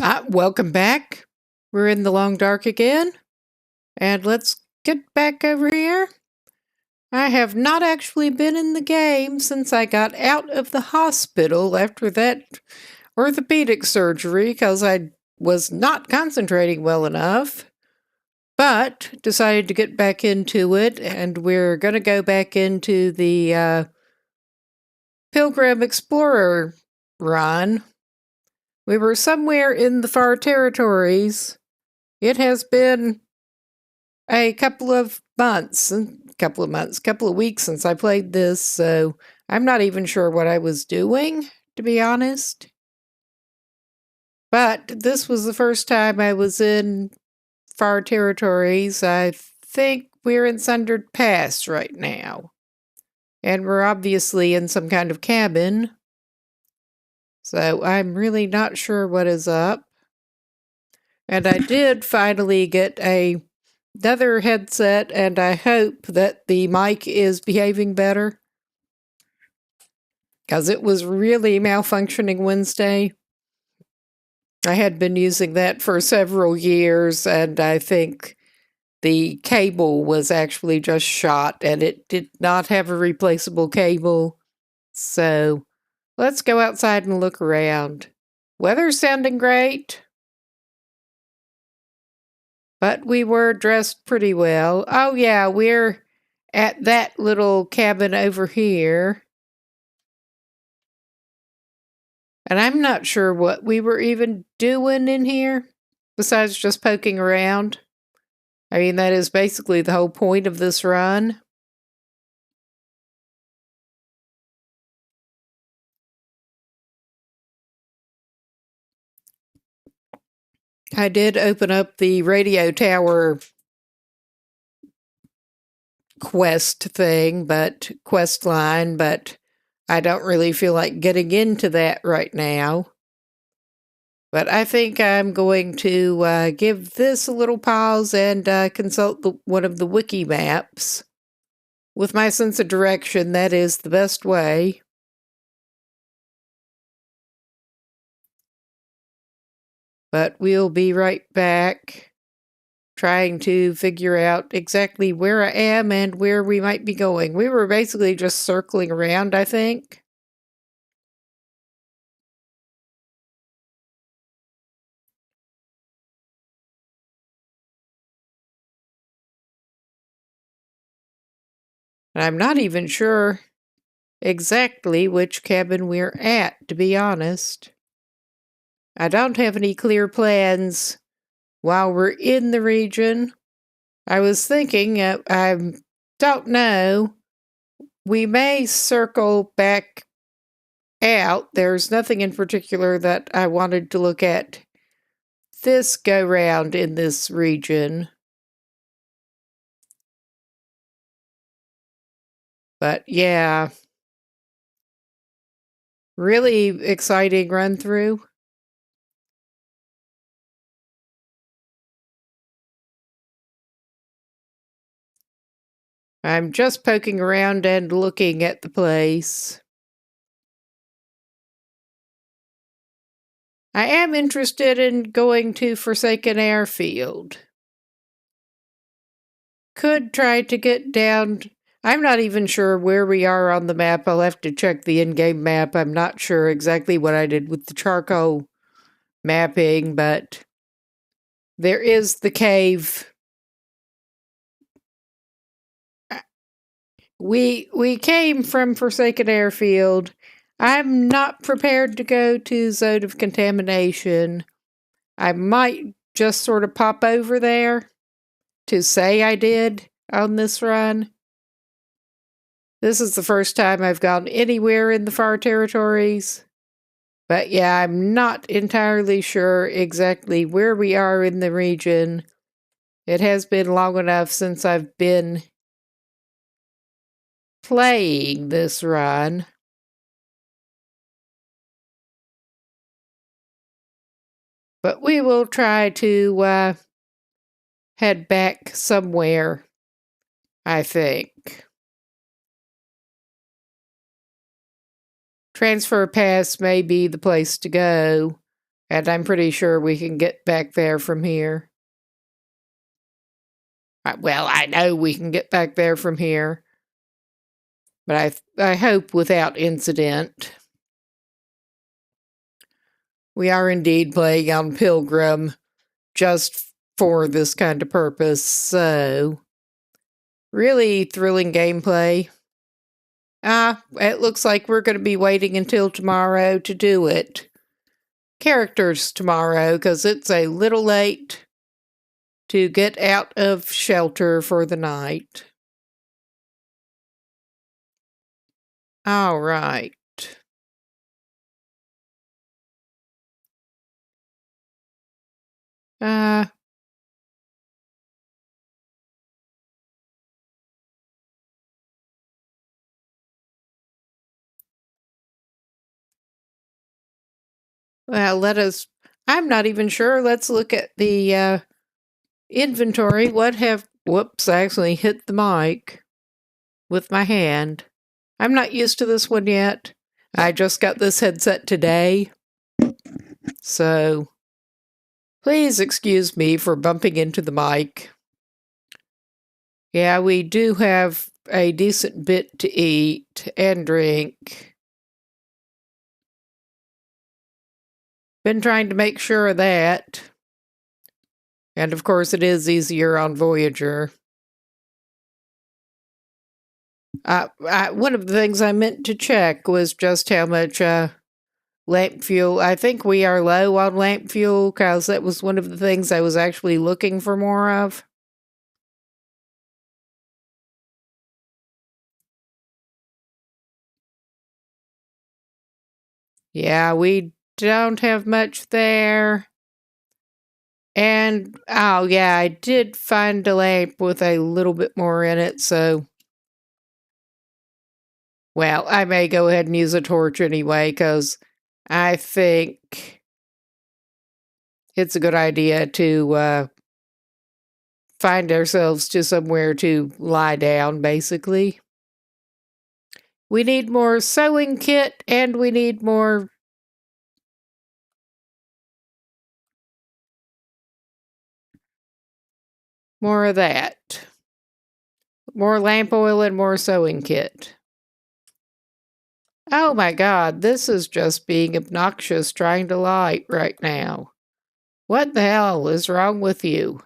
Welcome back. We're in the long dark again. And let's get back over here. I have not actually been in the game since I got out of the hospital after that orthopedic surgery because I was not concentrating well enough. But decided to get back into it, and we're going to go back into the Pilgrim Explorer run. We were somewhere in the far territories. It has been a couple of weeks since I played this, so I'm not even sure what I was doing, to be honest. But this was the first time I was in far territories. I think we're in Sundered Pass right now. And we're obviously in some kind of cabin. So I'm really not sure what is up. And I did finally get another headset, and I hope that the mic is behaving better. Because it was really malfunctioning Wednesday. I had been using that for several years, and I think the cable was actually just shot, and it did not have a replaceable cable. So let's go outside and look around. Weather's sounding great. But we were dressed pretty well. Oh yeah, we're at that little cabin over here. And I'm not sure what we were even doing in here, besides just poking around. I mean, that is basically the whole point of this run. I did open up the radio tower quest line, but I don't really feel like getting into that right now. But I think I'm going to give this a little pause and consult one of the wiki maps. With my sense of direction, that is the best way. But we'll be right back, trying to figure out exactly where I am and where we might be going. We were basically just circling around, I think. And I'm not even sure exactly which cabin we're at, to be honest. I don't have any clear plans while we're in the region. I was thinking, I don't know, we may circle back out. There's nothing in particular that I wanted to look at this go round in this region. But yeah, really exciting run through. I'm just poking around and looking at the place. I am interested in going to Forsaken Airfield. Could try to get down. I'm not even sure where we are on the map. I'll have to check the in-game map. I'm not sure exactly what I did with the charcoal mapping, but there is the cave. We came from Forsaken Airfield. I'm not prepared to go to Zone of Contamination. I might just sort of pop over there to say I did on this run. This is the first time I've gone anywhere in the far territories. But yeah, I'm not entirely sure exactly where we are in the region. It has been long enough since I've been playing this run. But we will try to head back somewhere, I think. Transfer Pass may be the place to go. And I'm pretty sure we can get back there from here. Well, I know we can get back there from here. But I hope without incident. We are indeed playing on Pilgrim just for this kind of purpose, so really thrilling gameplay. It looks like we're going to be waiting until tomorrow to do it. Characters tomorrow, because it's a little late to get out of shelter for the night. All right. Well, I'm not even sure. Let's look at the inventory. Whoops, I actually hit the mic with my hand. I'm not used to this one yet. I just got this headset today. So, please excuse me for bumping into the mic. Yeah, we do have a decent bit to eat and drink. Been trying to make sure of that. And of course, it is easier on Voyager. One of the things I meant to check was just how much lamp fuel. I think we are low on lamp fuel because that was one of the things I was actually looking for more of. Yeah, we don't have much there. And, oh yeah, I did find a lamp with a little bit more in it, so... Well, I may go ahead and use a torch anyway, because I think it's a good idea to find ourselves to somewhere to lie down, basically. We need more sewing kit, and we need more of that. More lamp oil and more sewing kit. Oh my god, this is just being obnoxious trying to light right now. What the hell is wrong with you?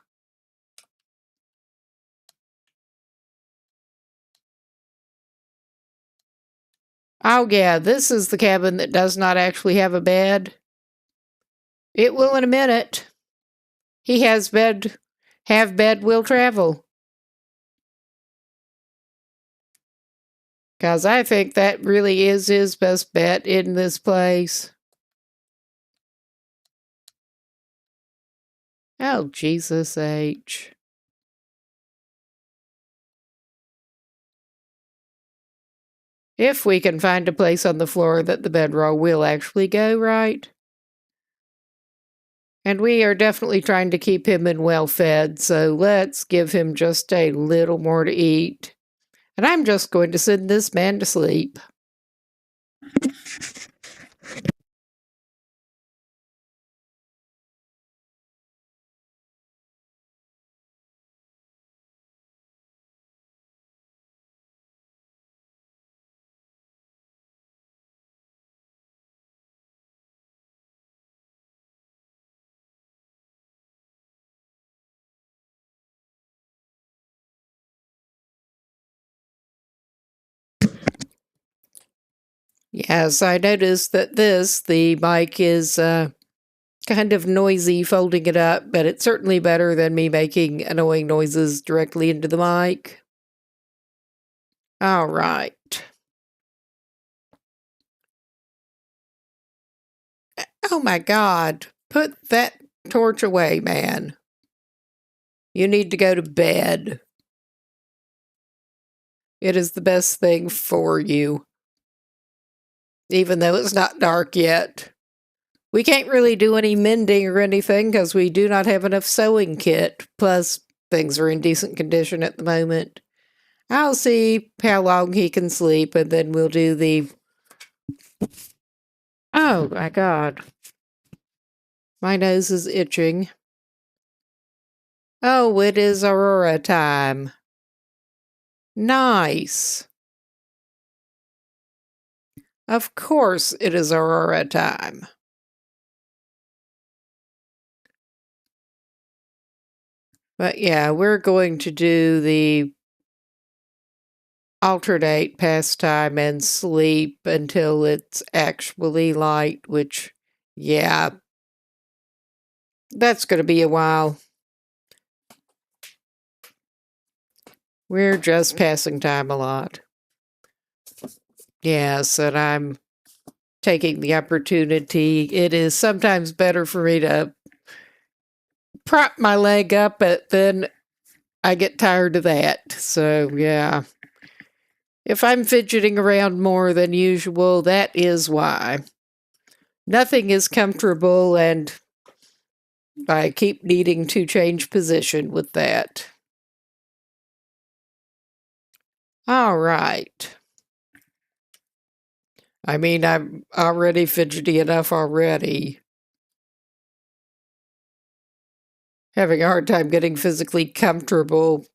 Oh yeah, this is the cabin that does not actually have a bed. It will in a minute. He has bed, have bed, will travel. Because I think that really is his best bet in this place. Oh, Jesus H. If we can find a place on the floor that the bedroll will actually go right. And we are definitely trying to keep him in well fed, so let's give him just a little more to eat. And I'm just going to send this man to sleep. Yes, I noticed that the mic is kind of noisy folding it up, but it's certainly better than me making annoying noises directly into the mic. All right. Oh my God. Put that torch away, man. You need to go to bed. It is the best thing for you. Even though it's not dark yet. We can't really do any mending or anything because we do not have enough sewing kit. Plus, things are in decent condition at the moment. I'll see how long he can sleep and then we'll do the... Oh my God. My nose is itching. Oh, it is Aurora time. Nice. Of course it is Aurora time. But yeah, we're going to do the alternate pastime and sleep until it's actually light, which, yeah, that's going to be a while. We're just passing time a lot. Yes, and I'm taking the opportunity. It is sometimes better for me to prop my leg up, but then I get tired of that. So, yeah. If I'm fidgeting around more than usual, that is why. Nothing is comfortable, and I keep needing to change position with that. All right. I mean, I'm already fidgety enough already. Having a hard time getting physically comfortable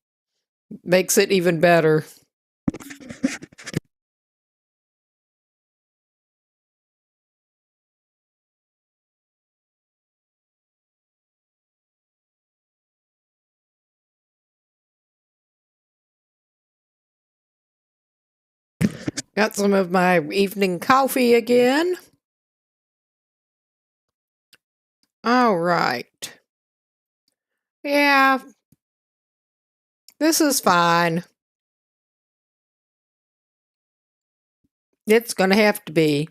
makes it even better. Got some of my evening coffee again. All right. Yeah, this is fine. It's going to have to be.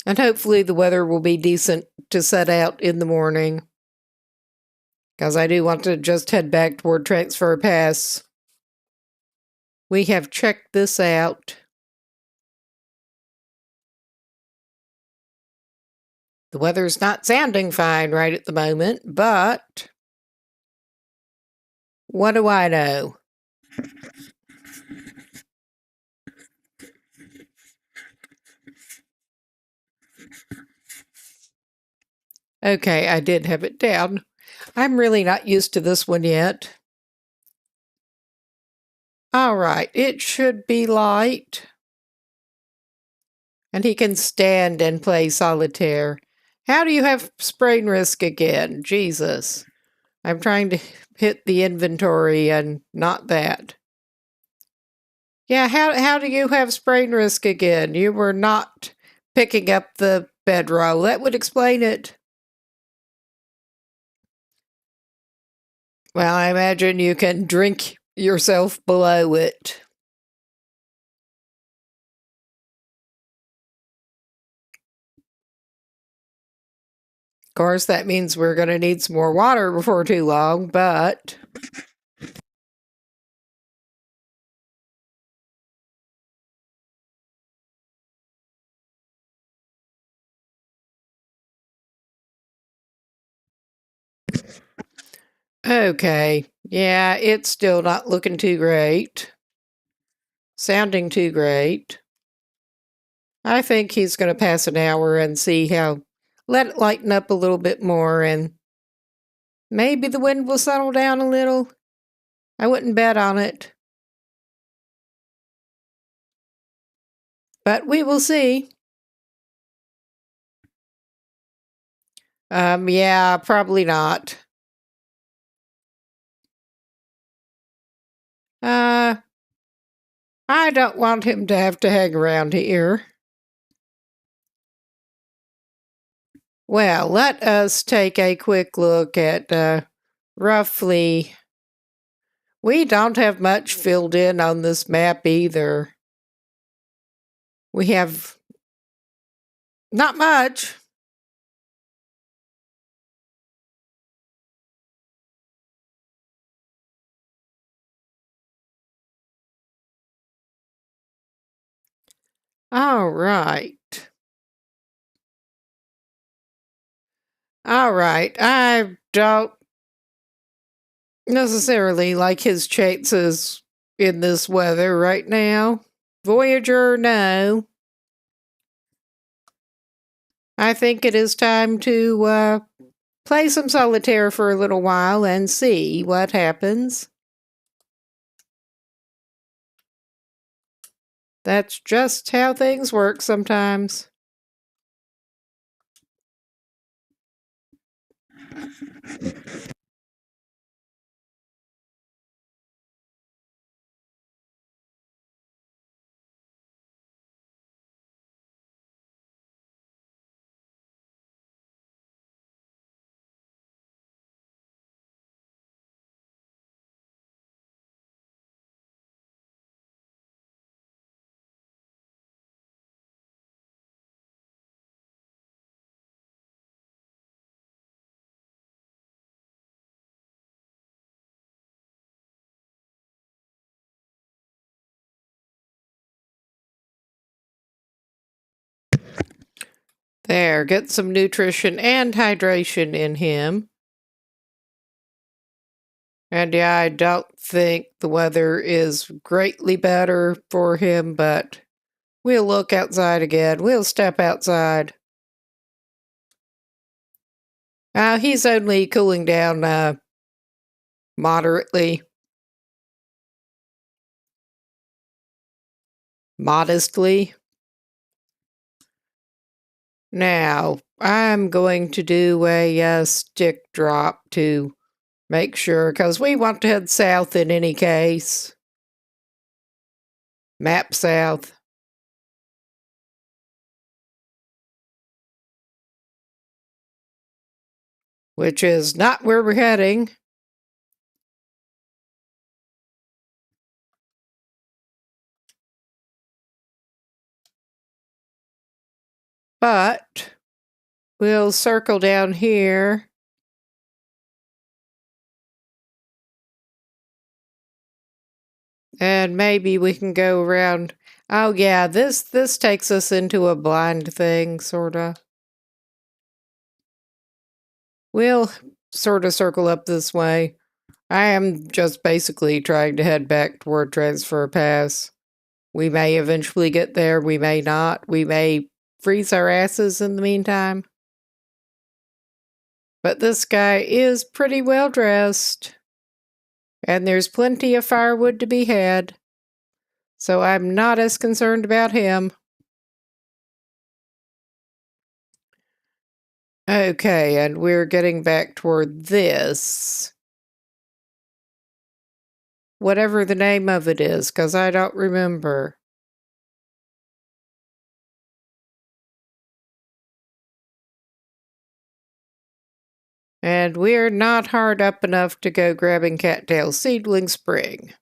And hopefully the weather will be decent to set out in the morning. Because I do want to just head back toward Transfer Pass. We have checked this out. The weather's not sounding fine right at the moment, but what do I know? Okay, I did have it down. I'm really not used to this one yet. All right, it should be light. And he can stand and play solitaire. How do you have sprain risk again? Jesus. I'm trying to hit the inventory and not that. Yeah, how do you have sprain risk again? You were not picking up the bedroll. That would explain it. Well, I imagine you can drink yourself below it. Of course, that means we're going to need some more water before too long, but okay. Yeah, it's still not looking too great. Sounding too great. I think he's going to pass an hour and see how. Let it lighten up a little bit more, and maybe the wind will settle down a little. I wouldn't bet on it. But we will see. Yeah, probably not. I don't want him to have to hang around here. Well, let us take a quick look at roughly. We don't have much filled in on this map either. We have not much. All right. All right. I don't necessarily like his chances in this weather right now. Voyager, no. I think it is time to play some solitaire for a little while and see what happens. That's just how things work sometimes. There, get some nutrition and hydration in him. And yeah, I don't think the weather is greatly better for him, but we'll look outside again. We'll step outside. He's only cooling down moderately. Modestly. Now, I'm going to do a stick drop to make sure, because we want to head south in any case. Map south. Which is not where we're heading. But we'll circle down here. And maybe we can go around. Oh yeah, this takes us into a blind thing, sorta. We'll sorta circle up this way. I am just basically trying to head back toward Transfer Pass. We may eventually get there, we may not. We may freeze our asses in the meantime. But this guy is pretty well dressed. And there's plenty of firewood to be had. So I'm not as concerned about him. Okay, and we're getting back toward this. Whatever the name of it is, because I don't remember. And we're not hard up enough to go grabbing Cattail Seedling Spring.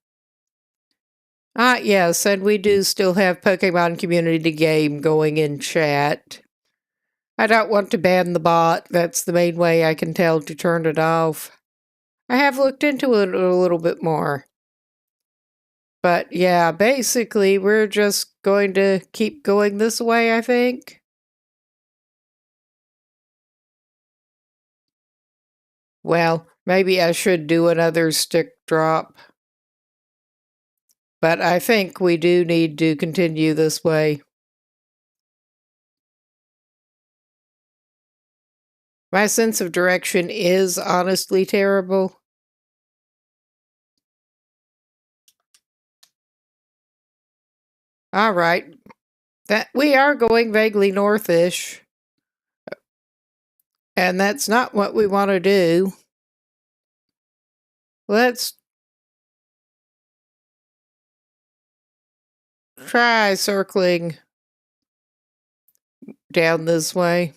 Yes, and we do still have Pokemon Community Game going in chat. I don't want to ban the bot. That's the main way I can tell to turn it off. I have looked into it a little bit more. But yeah, basically, we're just going to keep going this way, I think. Well, maybe I should do another stick drop. But I think we do need to continue this way. My sense of direction is honestly terrible. All right. That we are going vaguely northish. And that's not what we want to do. Let's try circling down this way.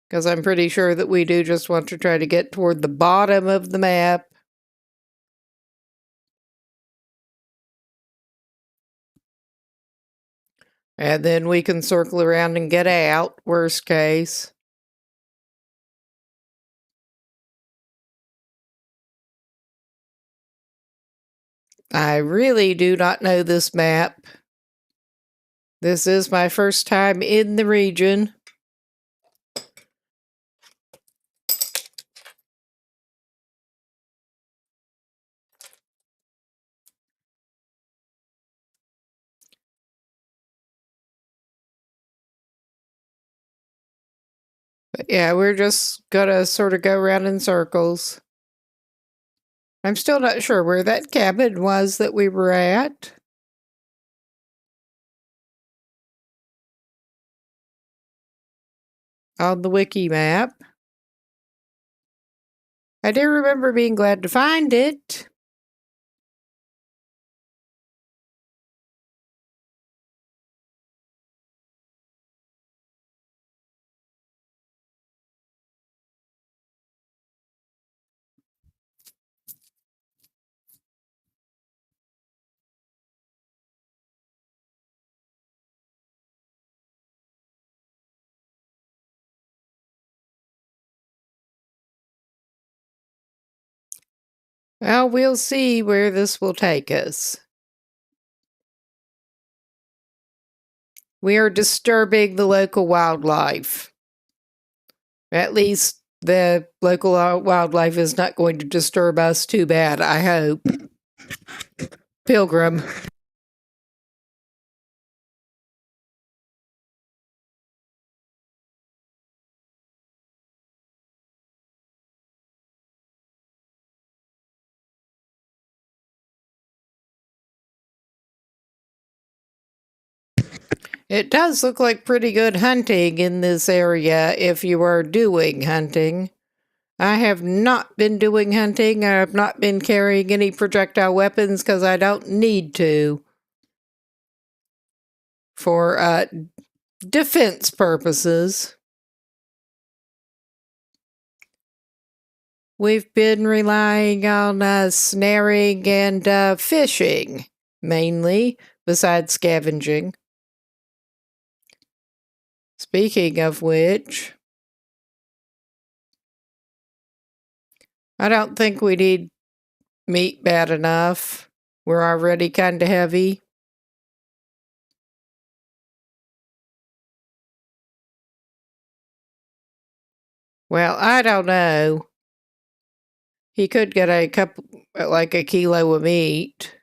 Because I'm pretty sure that we do just want to try to get toward the bottom of the map. And then we can circle around and get out, worst case. I really do not know this map. This is my first time in the region. But yeah, we're just gonna sort of go around in circles. I'm still not sure where that cabin was that we were at. On the wiki map. I do remember being glad to find it. Well, we'll see where this will take us. We are disturbing the local wildlife. At least the local wildlife is not going to disturb us too bad, I hope. Pilgrim. It does look like pretty good hunting in this area if you are doing hunting. I have not been doing hunting. I have not been carrying any projectile weapons because I don't need to for defense purposes. We've been relying on snaring and fishing, mainly, besides scavenging. Speaking of which, I don't think we need meat bad enough. We're already kind of heavy. Well, I don't know. He could get like a kilo of meat.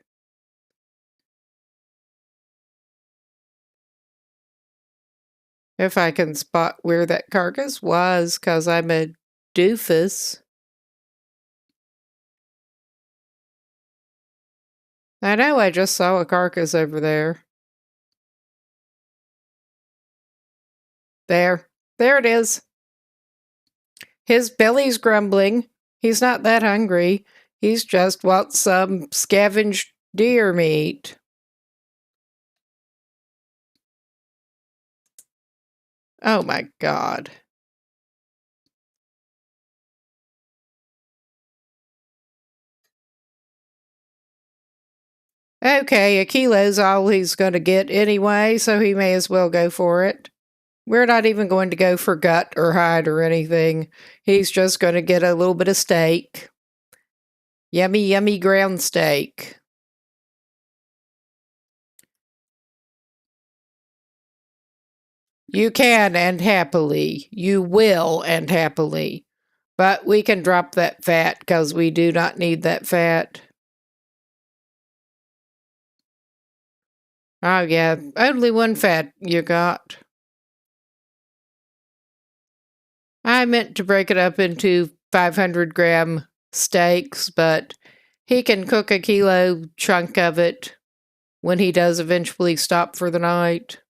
If I can spot where that carcass was, because I'm a doofus. I know I just saw a carcass over there. There it is. His belly's grumbling. He's not that hungry. He's just wants some scavenged deer meat. Oh my God. Okay, a kilo's all he's going to get anyway, so he may as well go for it. We're not even going to go for gut or hide or anything. He's just going to get a little bit of steak. Yummy, yummy ground steak. You can and happily. You will and happily. But we can drop that fat because we do not need that fat. Oh, yeah. Only one fat you got. I meant to break it up into 500-gram steaks, but he can cook a kilo chunk of it when he does eventually stop for the night.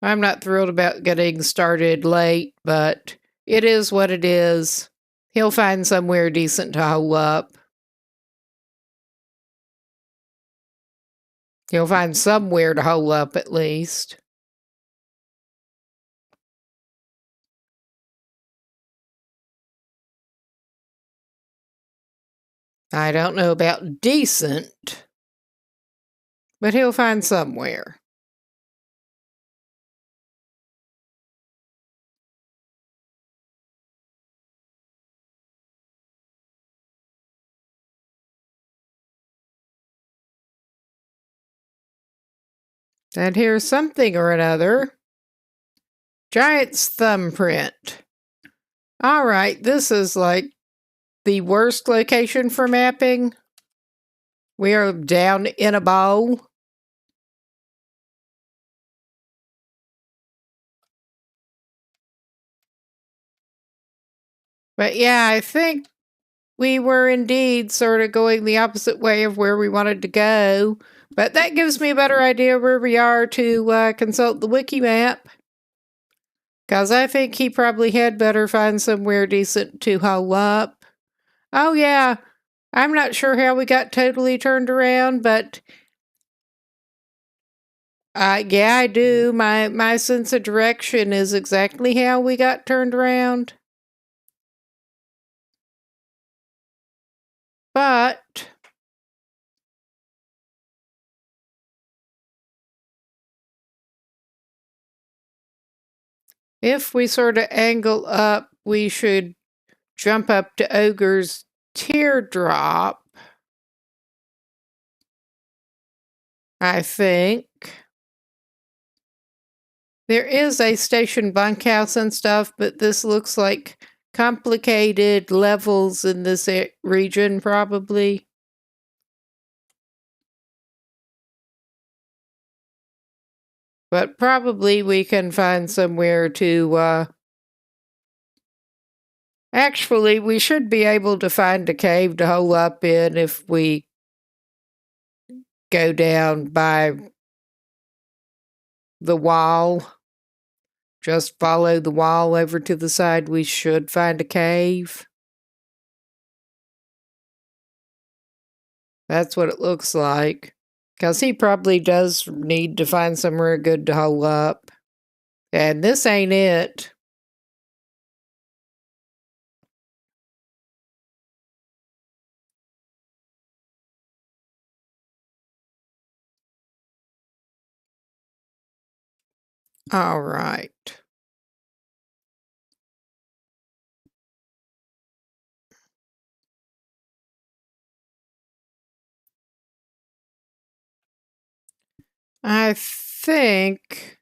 I'm not thrilled about getting started late, but it is what it is. He'll find somewhere decent to hole up. He'll find somewhere to hole up at least. I don't know about decent, but he'll find somewhere. And here's something or another. Giant's thumbprint. All right, this is like the worst location for mapping. We are down in a bowl. But yeah, I think we were indeed sort of going the opposite way of where we wanted to go. But that gives me a better idea where we are to consult the wiki map. Because I think he probably had better find somewhere decent to hole up. Oh yeah, I'm not sure how we got totally turned around, but yeah, I do. My sense of direction is exactly how we got turned around. But if we sort of angle up, we should jump up to Ogre's teardrop, I think. There is a station bunkhouse and stuff, but this looks like complicated levels in this region, probably. But probably we can find somewhere to, actually, we should be able to find a cave to hole up in if we go down by the wall. Just follow the wall over to the side. We should find a cave. That's what it looks like. Because he probably does need to find somewhere good to hole up. And this ain't it. All right. I think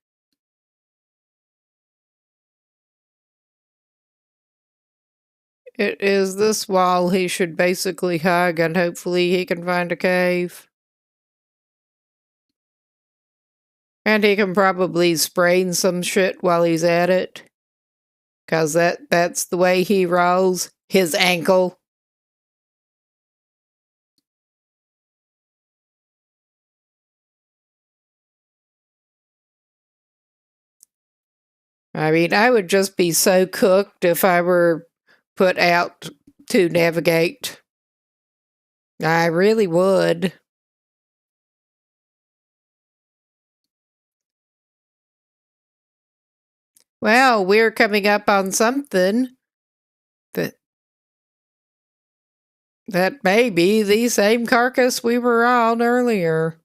it is this wall he should basically hug, and hopefully he can find a cave. And he can probably sprain some shit while he's at it. Because that's the way he rolls. His ankle. I mean, I would just be so cooked if I were put out to navigate. I really would. Well, we're coming up on something that may be the same carcass we were on earlier.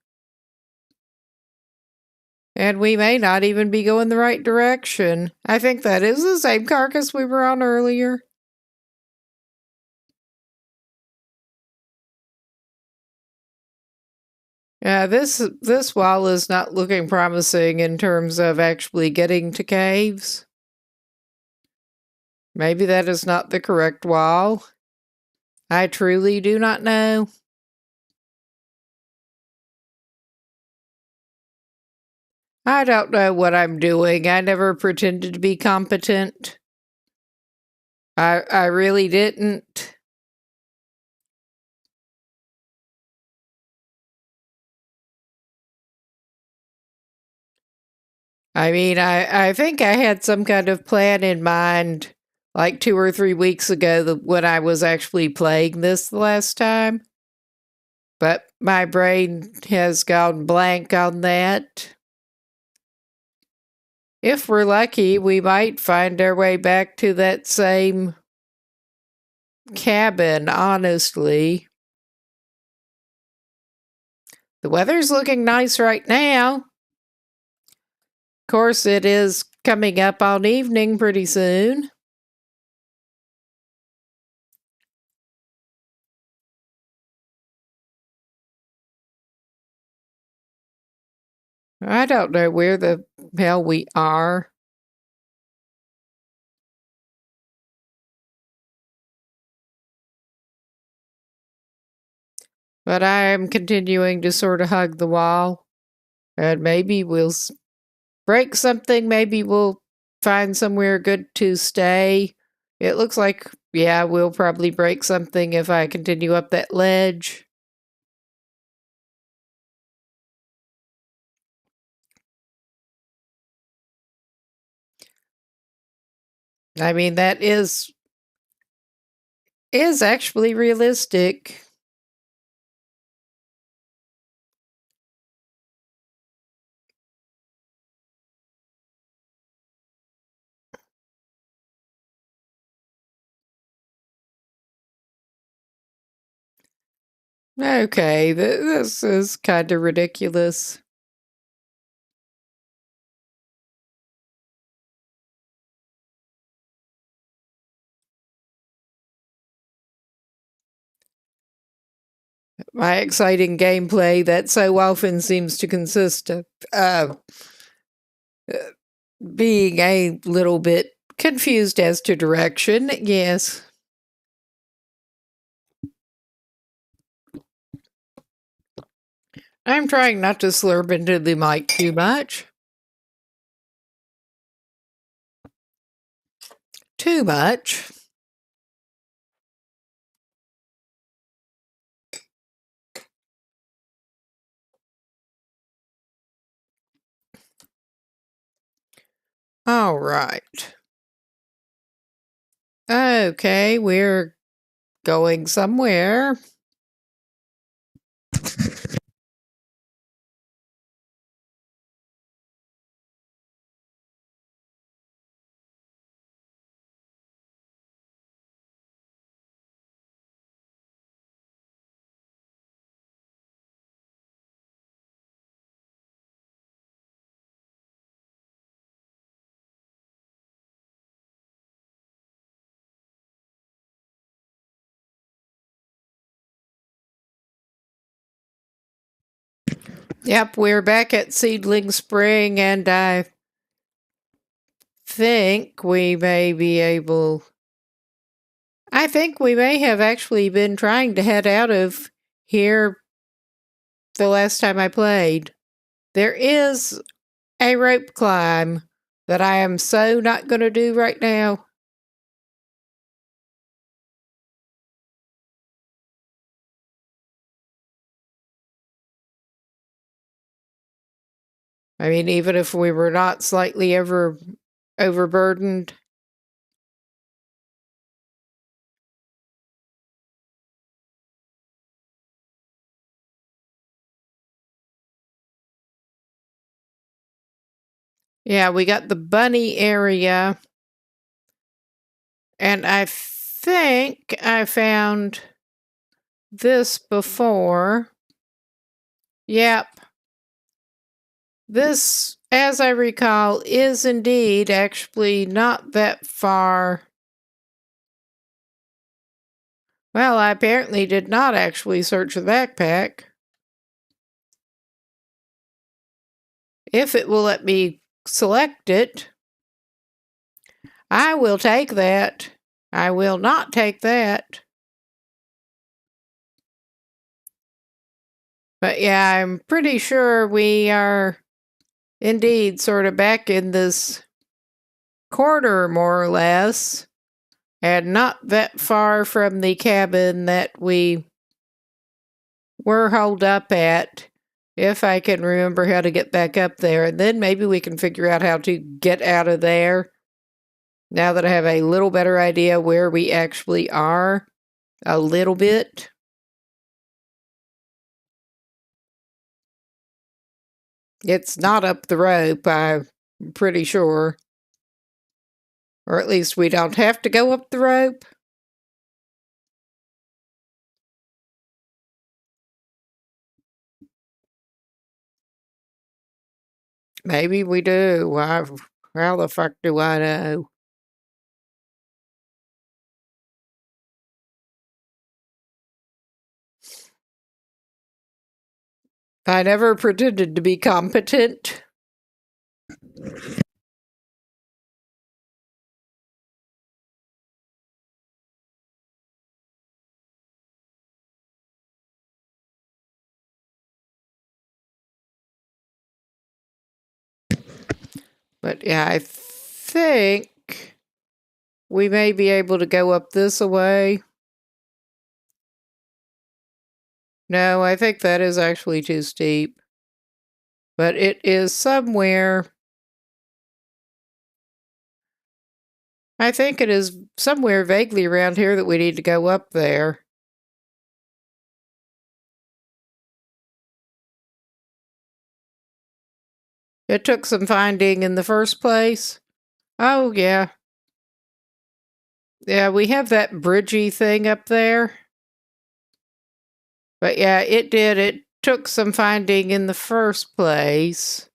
And we may not even be going the right direction. I think that is the same carcass we were on earlier. Yeah, this wall is not looking promising in terms of actually getting to caves. Maybe that is not the correct wall. I truly do not know. I don't know what I'm doing. I never pretended to be competent. I really didn't. I mean, I think I had some kind of plan in mind like 2 or 3 weeks ago when I was actually playing this the last time. But my brain has gone blank on that. If we're lucky, we might find our way back to that same cabin, honestly. The weather's looking nice right now. Of course, it is coming up on evening pretty soon. I don't know where the hell we are. But I am continuing to sort of hug the wall. And maybe we'll break something. Maybe we'll find somewhere good to stay. It looks like Yeah, we'll probably break something if I continue up that ledge. I mean, that is actually realistic. Okay, this is kind of ridiculous. My exciting gameplay that so often seems to consist of uh, being a little bit confused as to direction. Yes. I'm trying not to slurp into the mic too much. Too much. All right. Okay, we're going somewhere. Yep, we're back at Seedling Spring, and I think we may be able. I think we may have actually been trying to head out of here the last time I played. There is a rope climb that I am so not going to do right now. I mean, even if we were not slightly overburdened. Yeah, we got the bunny area. And I think I found this before. Yep. This, as I recall, is indeed actually not that far. Well, I apparently did not actually search the backpack. If it will let me select it, I will take that. I will not take that. But yeah, I'm pretty sure we are indeed sort of back in this corner, more or less, and not that far from the cabin that we were holed up at, if I can remember how to get back up there. And then maybe we can figure out how to get out of there now that I have a little better idea where we actually are. A little bit. It's not up the rope, I'm pretty sure. Or at least we don't have to go up the rope. Maybe we do. How the fuck do I know? I never pretended to be competent. But yeah, I think We may be able to go up this way. No, I think that is actually too steep. But it is somewhere. I think it is somewhere vaguely around here that we need to go up there. It took some finding in the first place. Oh, yeah. Yeah, we have that bridgey thing up there. But yeah, it did. It took some finding in the first place.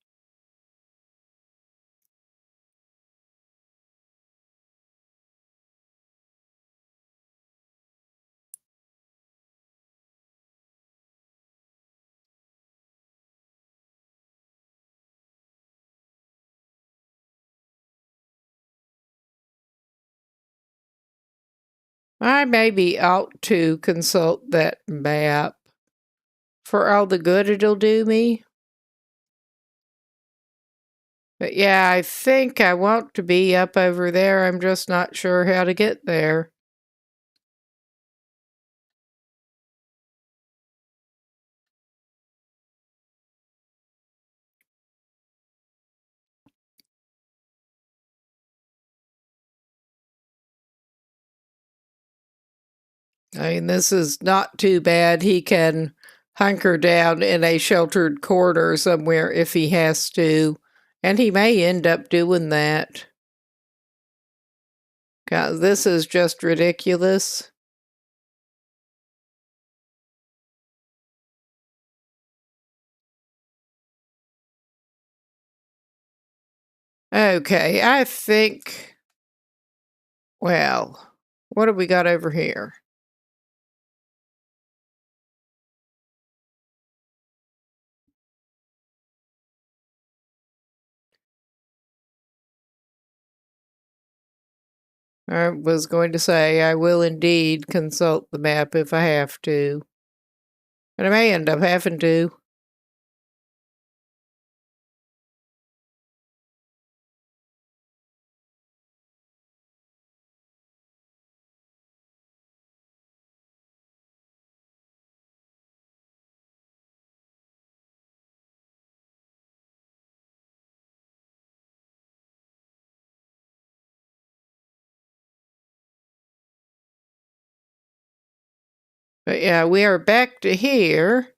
I maybe ought to consult that map for all the good it'll do me. But yeah, I think I want to be up over there. I'm just not sure how to get there. I mean, this is not too bad. He can hunker down in a sheltered corner somewhere if he has to, and he may end up doing that. God, this is just ridiculous. Okay, I think. Well, what have we got over here? I was going to say I will indeed consult the map if I have to. And I may end up having to. But yeah, we are back to here.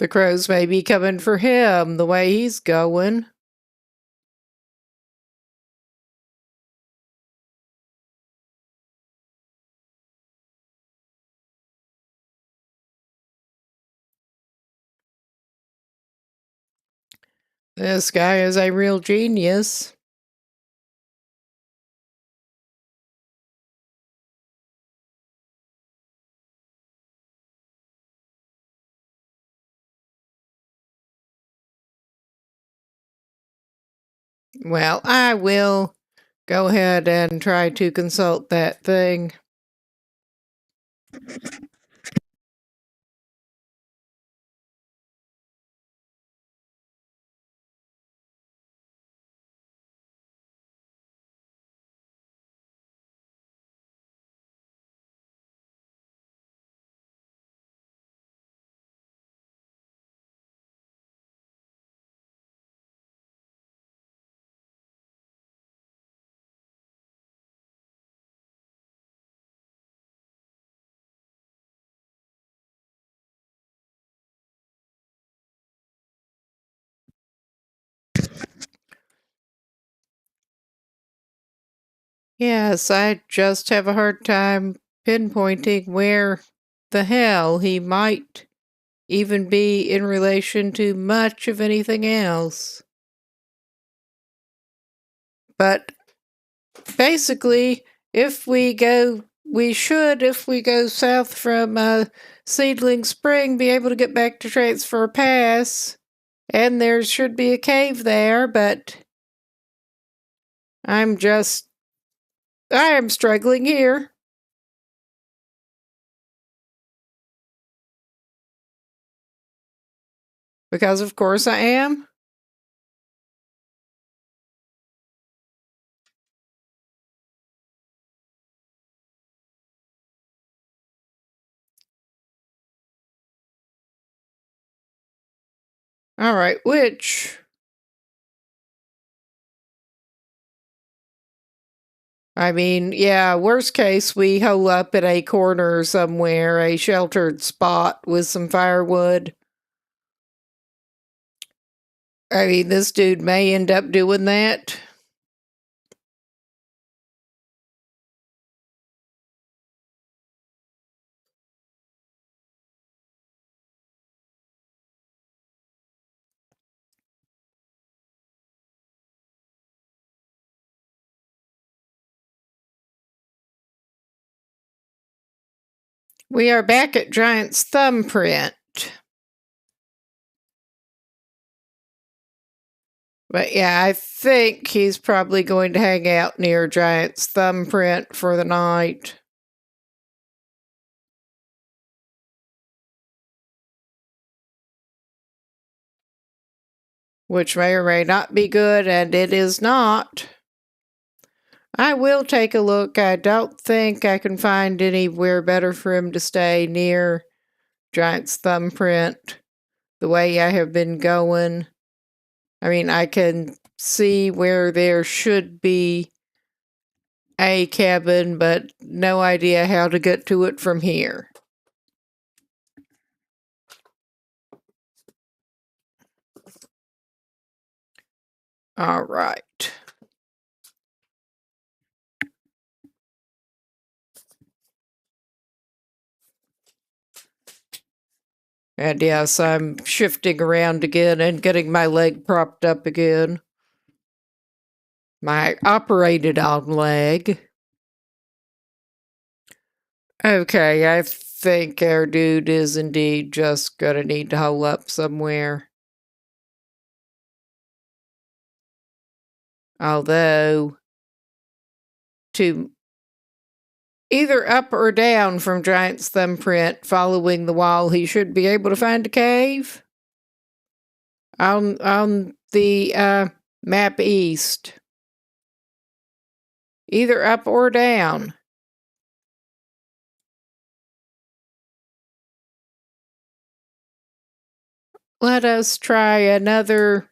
The crows may be coming for him the way he's going. This guy is a real genius. Well, I will go ahead and try to consult that thing. Yes, I just have a hard time pinpointing where the hell he might even be in relation to much of anything else. But basically, if we go south from Seedling Spring, be able to get back to Transfer Pass. And there should be a cave there, but I am struggling here. Because of course I am. Alright, which... I mean, yeah, worst case, we hole up at a corner somewhere, a sheltered spot with some firewood. I mean, this dude may end up doing that. We are back at Giant's thumbprint. But yeah, I think he's probably going to hang out near Giant's thumbprint for the night. Which may or may not be good, and it is not. I will take a look. I don't think I can find anywhere better for him to stay near Giant's thumbprint the way I have been going. I mean, I can see where there should be a cabin, but no idea how to get to it from here. All right. And yes, I'm shifting around again and getting my leg propped up again. My operated on leg. Okay, I think our dude is indeed just gonna need to hole up somewhere. Although, to either up or down from Giant's thumbprint, following the wall, he should be able to find a cave. On the map east. Either up or down. Let us try another...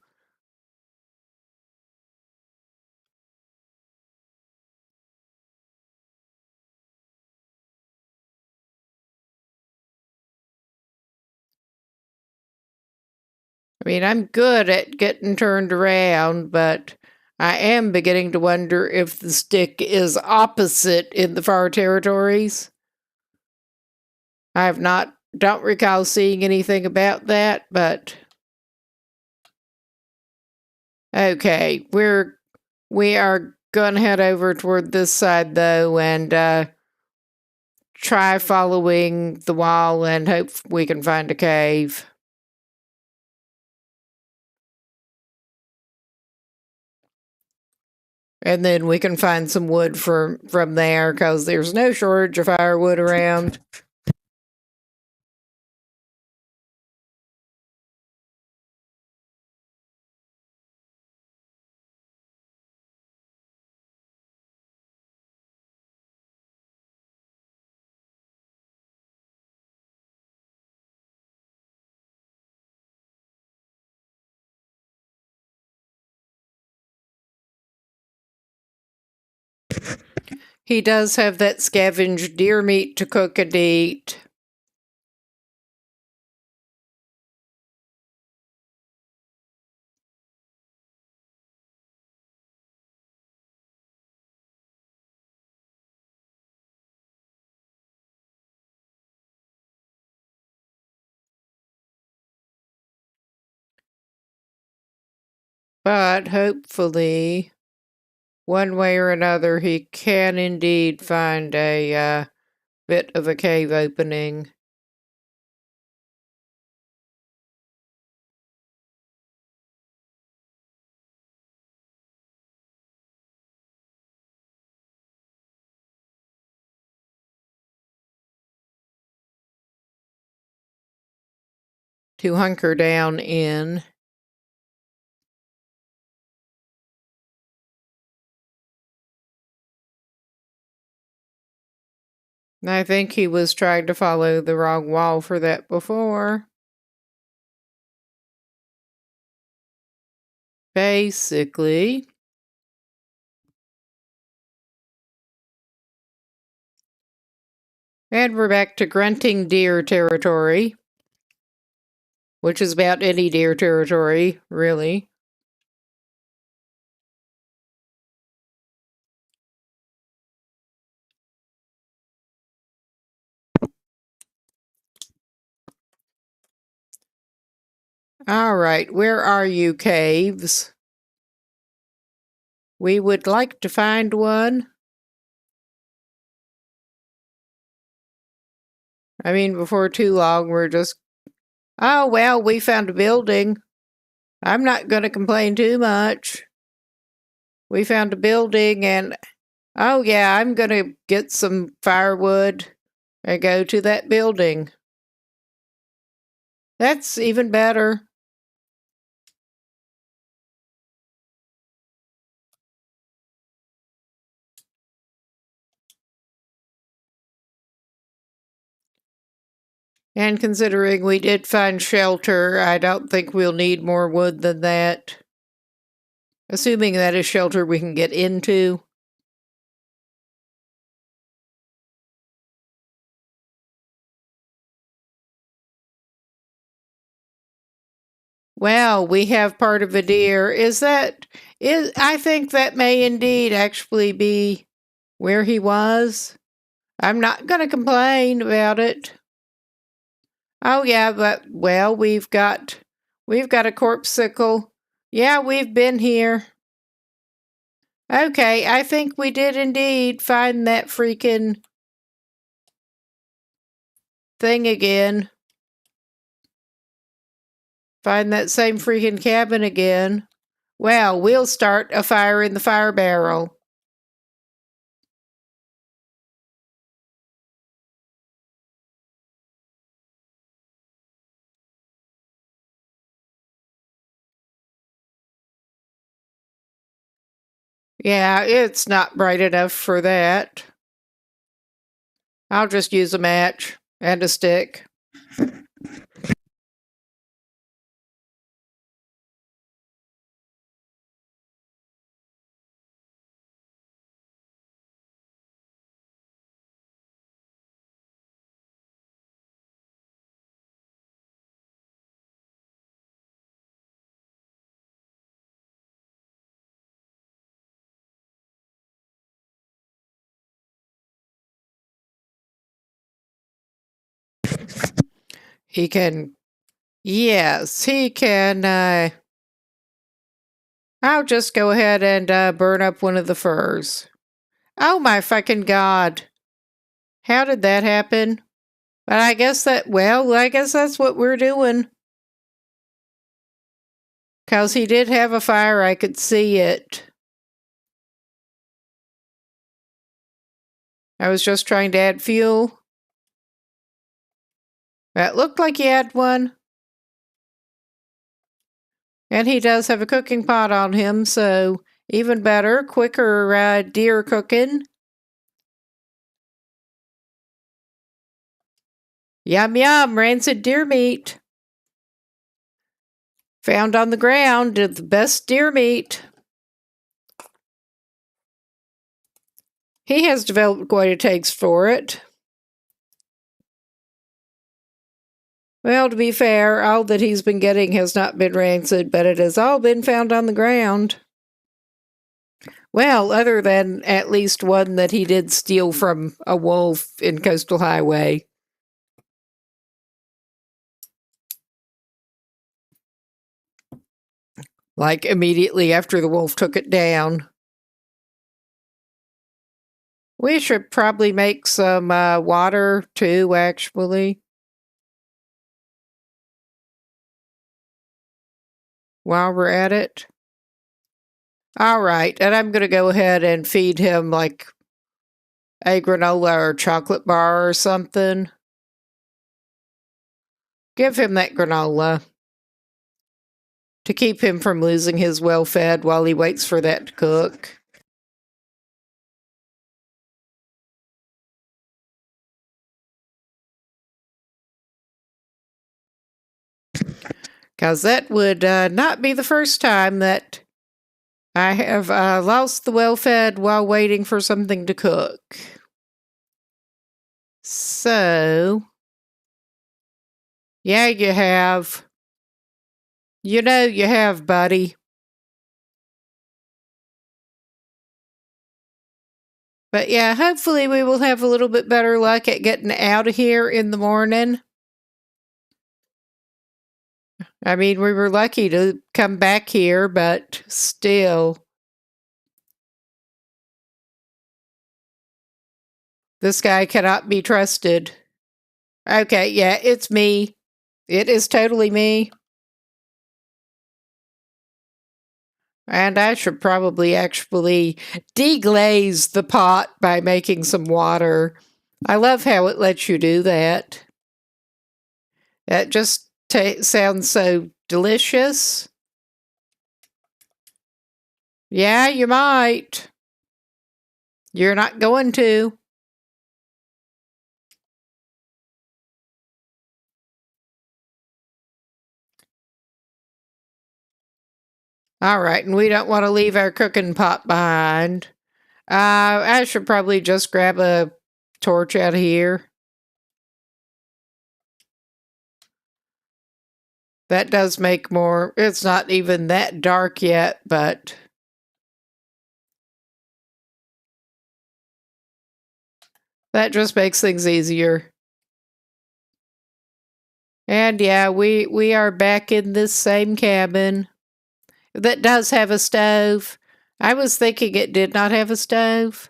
I mean, I'm good at getting turned around, but I am beginning to wonder if the stick is opposite in the far territories. Don't recall seeing anything about that, but... Okay, we are gonna head over toward this side, though, and try following the wall and hope we can find a cave. And then we can find some wood from there, because there's no shortage of firewood around. He does have that scavenged deer meat to cook and eat. But hopefully, one way or another, he can indeed find a bit of a cave opening. To hunker down in. I think he was trying to follow the wrong wall for that before. Basically. And we're back to grunting deer territory. Which is about any deer territory, really. All right, where are you, caves? We would like to find one. I mean, before too long, we're just... Oh, well, we found a building. I'm not going to complain too much. We found a building and... Oh, yeah, I'm going to get some firewood and go to that building. That's even better. And considering we did find shelter, I don't think we'll need more wood than that. Assuming that is shelter we can get into. Well, we have part of a deer. I think that may indeed actually be where he was. I'm not going to complain about it. Oh yeah, but well, we've got a corpsicle. Yeah, we've been here. Okay, I think we did indeed find that freaking thing again. Find that same freaking cabin again. Well, we'll start a fire in the fire barrel. Yeah, it's not bright enough for that. I'll just use a match and a stick. He can... Yes, he can... I'll just go ahead and burn up one of the furs. Oh my fucking god. How did that happen? But I guess that's what we're doing. 'Cause he did have a fire, I could see it. I was just trying to add fuel. That looked like he had one. And he does have a cooking pot on him, so even better, quicker deer cooking. Yum yum, rancid deer meat. Found on the ground, the best deer meat. He has developed quite a taste for it. Well, to be fair, all that he's been getting has not been rancid, but it has all been found on the ground. Well, other than at least one that he did steal from a wolf in Coastal Highway. like immediately after the wolf took it down. We should probably make some water too, actually, while we're at it. All right, and I'm going to go ahead and feed him like a granola or chocolate bar or something. Give him that granola to keep him from losing his well-fed while he waits for that to cook. Because that would not be the first time that I have lost the well-fed while waiting for something to cook. So, yeah, you have. You know you have, buddy. But yeah, hopefully we will have a little bit better luck at getting out of here in the morning. I mean, we were lucky to come back here, but still. This guy cannot be trusted. Okay, yeah, it's me. It is totally me. And I should probably actually deglaze the pot by making some water. I love how it lets you do that. That just sounds so delicious. Yeah, you might. You're not going to. All right, and we don't want to leave our cooking pot behind. I should probably just grab a torch out of here. That does make more. It's not even that dark yet, but that just makes things easier. And yeah, we are back in this same cabin that does have a stove. I was thinking it did not have a stove.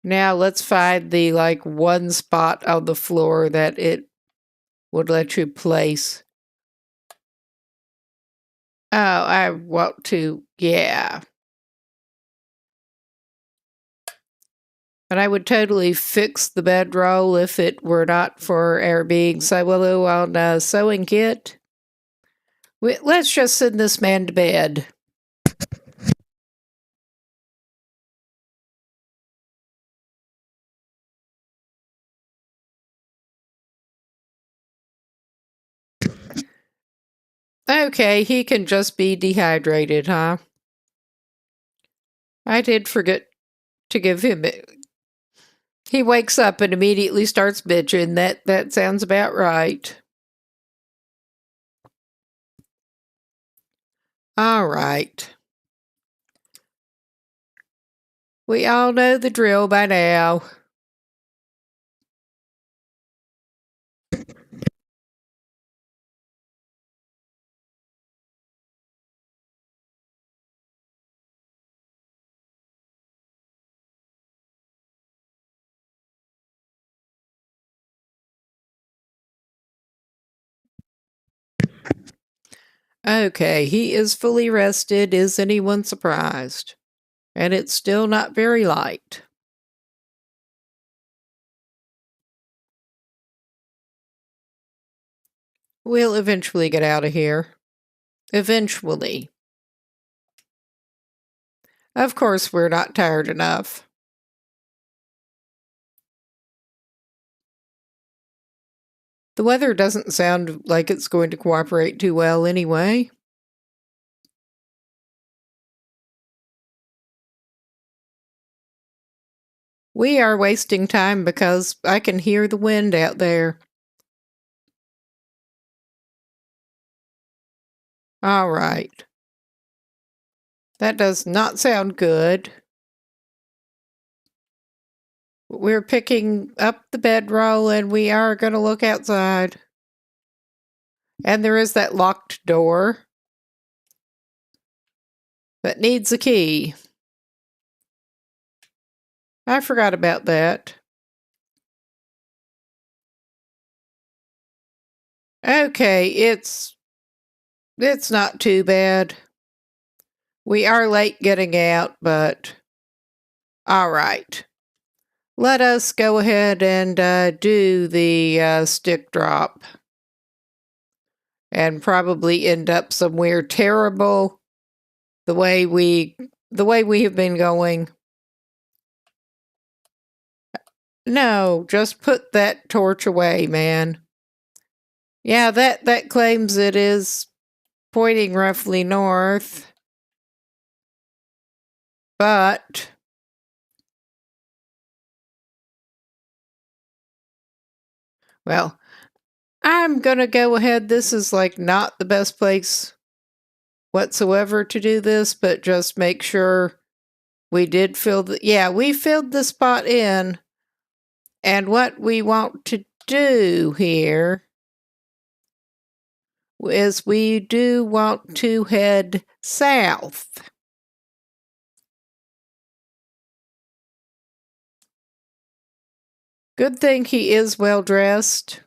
Now let's find the like one spot on the floor that it would let you place. Oh, I want to, yeah. And I would totally fix the bedroll if it were not for our being so low on a sewing kit. Let's just send this man to bed. Okay, he can just be dehydrated, huh? I did forget to give him it. He wakes up and immediately starts bitching. That sounds about right. All right. We all know the drill by now. Okay, he is fully rested. Is anyone surprised? And it's still not very light. We'll eventually get out of here. Eventually. Of course, we're not tired enough. The weather doesn't sound like it's going to cooperate too well anyway. We are wasting time because I can hear the wind out there. All right. That does not sound good. We're picking up the bedroll and we are going to look outside. And there is that locked door that needs a key. I forgot about that. Okay, it's not too bad. We are late getting out, but all right. Let us go ahead and do the stick drop. And probably end up somewhere terrible the way we have been going. No, just put that torch away, man. Yeah, that claims it is pointing roughly north. But well, I'm gonna go ahead. This is like not the best place whatsoever to do this, but just make sure we did fill the, yeah, we filled the spot in. And what we want to do here is we do want to head south. Good thing he is well dressed.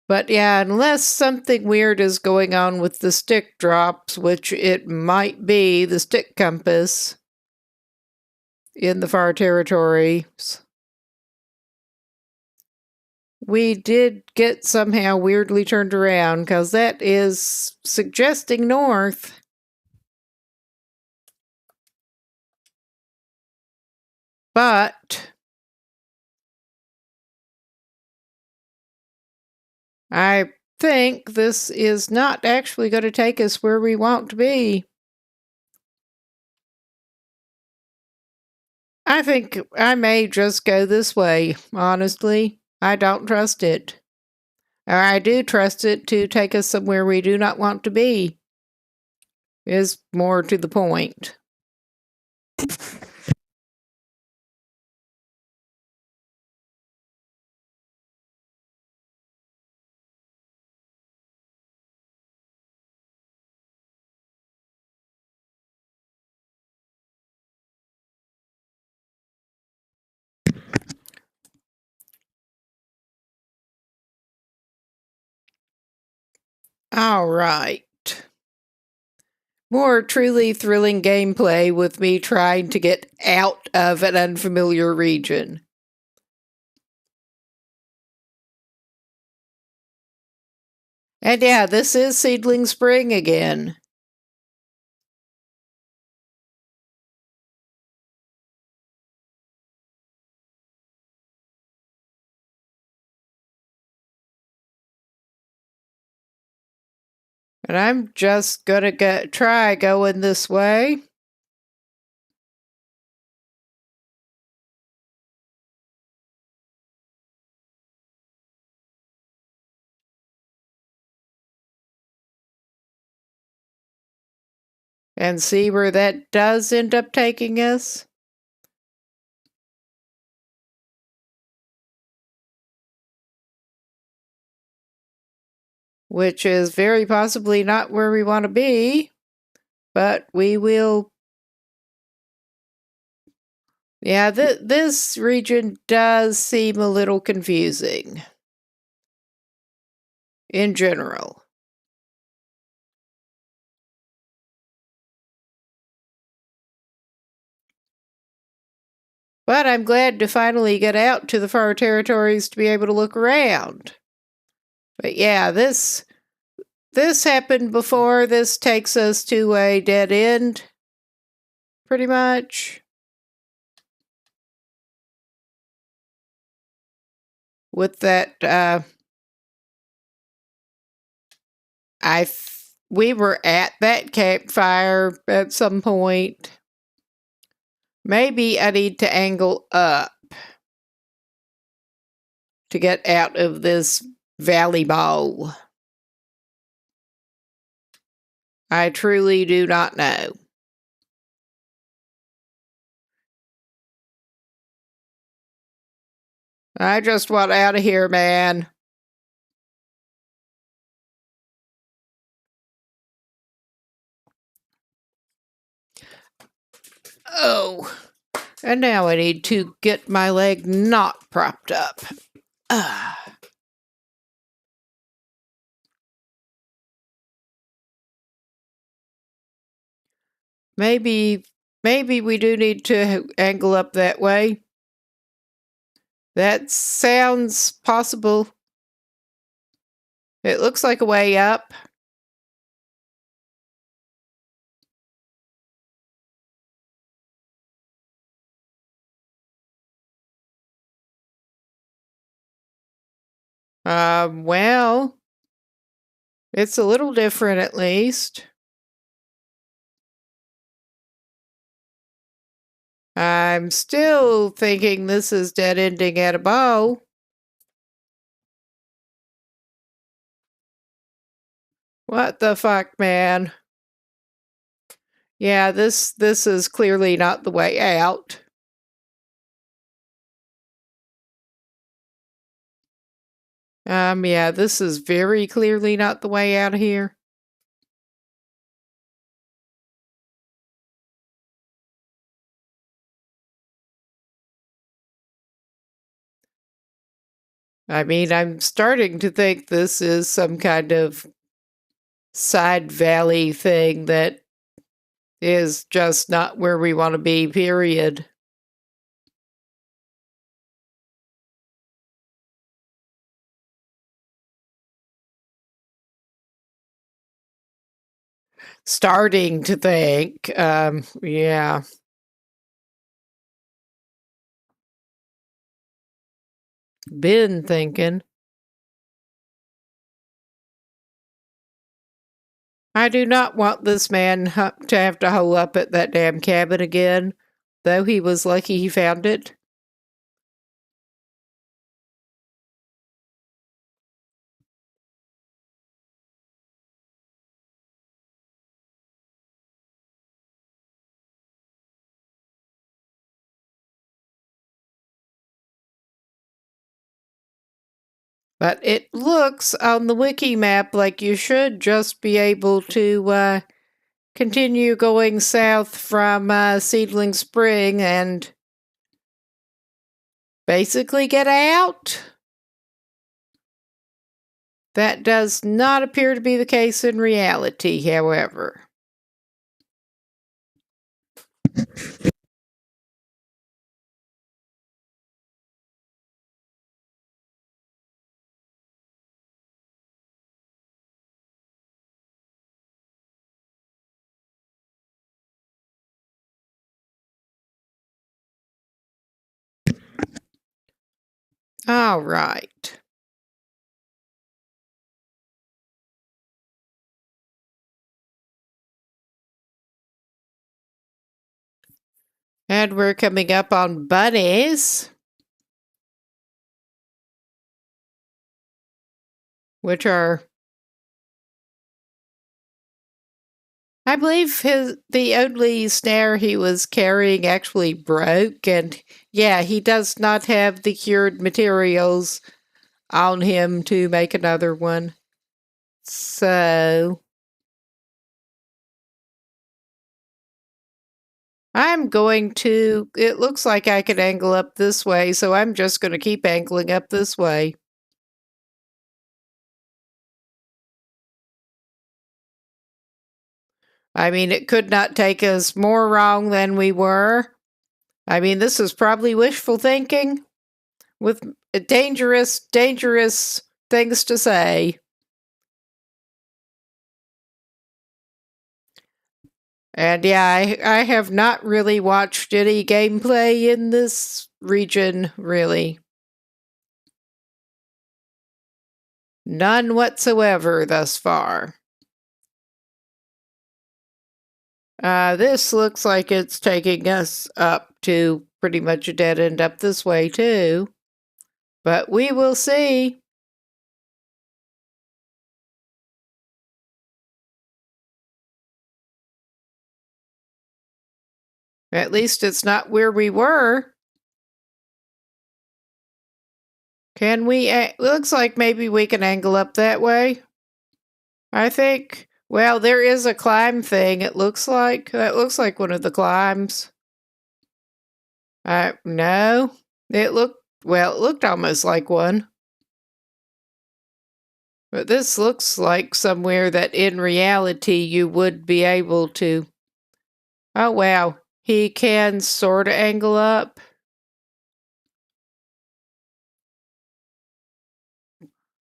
But yeah, unless something weird is going on with the stick drops, which it might be the stick compass in the far territories. We did get somehow weirdly turned around because that is suggesting north. But I think this is not actually going to take us where we want to be. I think I may just go this way, honestly. I don't trust it. Or I do trust it to take us somewhere we do not want to be, is more to the point. All right. More truly thrilling gameplay with me trying to get out of an unfamiliar region. And yeah, this is Seedling Spring again. And I'm just gonna try going this way. And see where that does end up taking us. Which is very possibly not where we want to be, but we will. Yeah, this region does seem a little confusing in general. But I'm glad to finally get out to the far territories to be able to look around. But yeah, this happened before. This takes us to a dead end, pretty much. With that, we were at that campfire at some point. Maybe I need to angle up to get out of this valley bowl. I truly do not know. I just want out of here, man. Oh, and now I need to get my leg not propped up. Maybe we do need to angle up that way. That sounds possible. It looks like a way up. Well, it's a little different at least. I'm still thinking this is dead ending at a bow. What the fuck, man? Yeah, this is clearly not the way out. Yeah, this is very clearly not the way out of here. I mean, I'm starting to think this is some kind of side valley thing that is just not where we want to be, period. Starting to think, yeah. Been thinking. I do not want this man to have to hole up at that damn cabin again, though he was lucky he found it. But it looks on the wiki map like you should just be able to continue going south from Seedling Spring and basically get out. That does not appear to be the case in reality, however. All right. And we're coming up on bunnies, which are, I believe, the only snare he was carrying actually broke, and yeah, he does not have the cured materials on him to make another one. So I'm going to, it looks like I can angle up this way, so I'm just going to keep angling up this way. I mean, it could not take us more wrong than we were. I mean, this is probably wishful thinking with dangerous things to say. And yeah, I have not really watched any gameplay in this region, really. None whatsoever thus far. This looks like it's taking us up to pretty much a dead end up this way, too. But we will see. At least it's not where we were. Can we? Looks like maybe we can angle up that way. I think. Well, there is a climb thing. It looks like that looks like one of the climbs. No. It looked well. It looked almost like one. But this looks like somewhere that in reality you would be able to. Oh, wow. He can sort of angle up.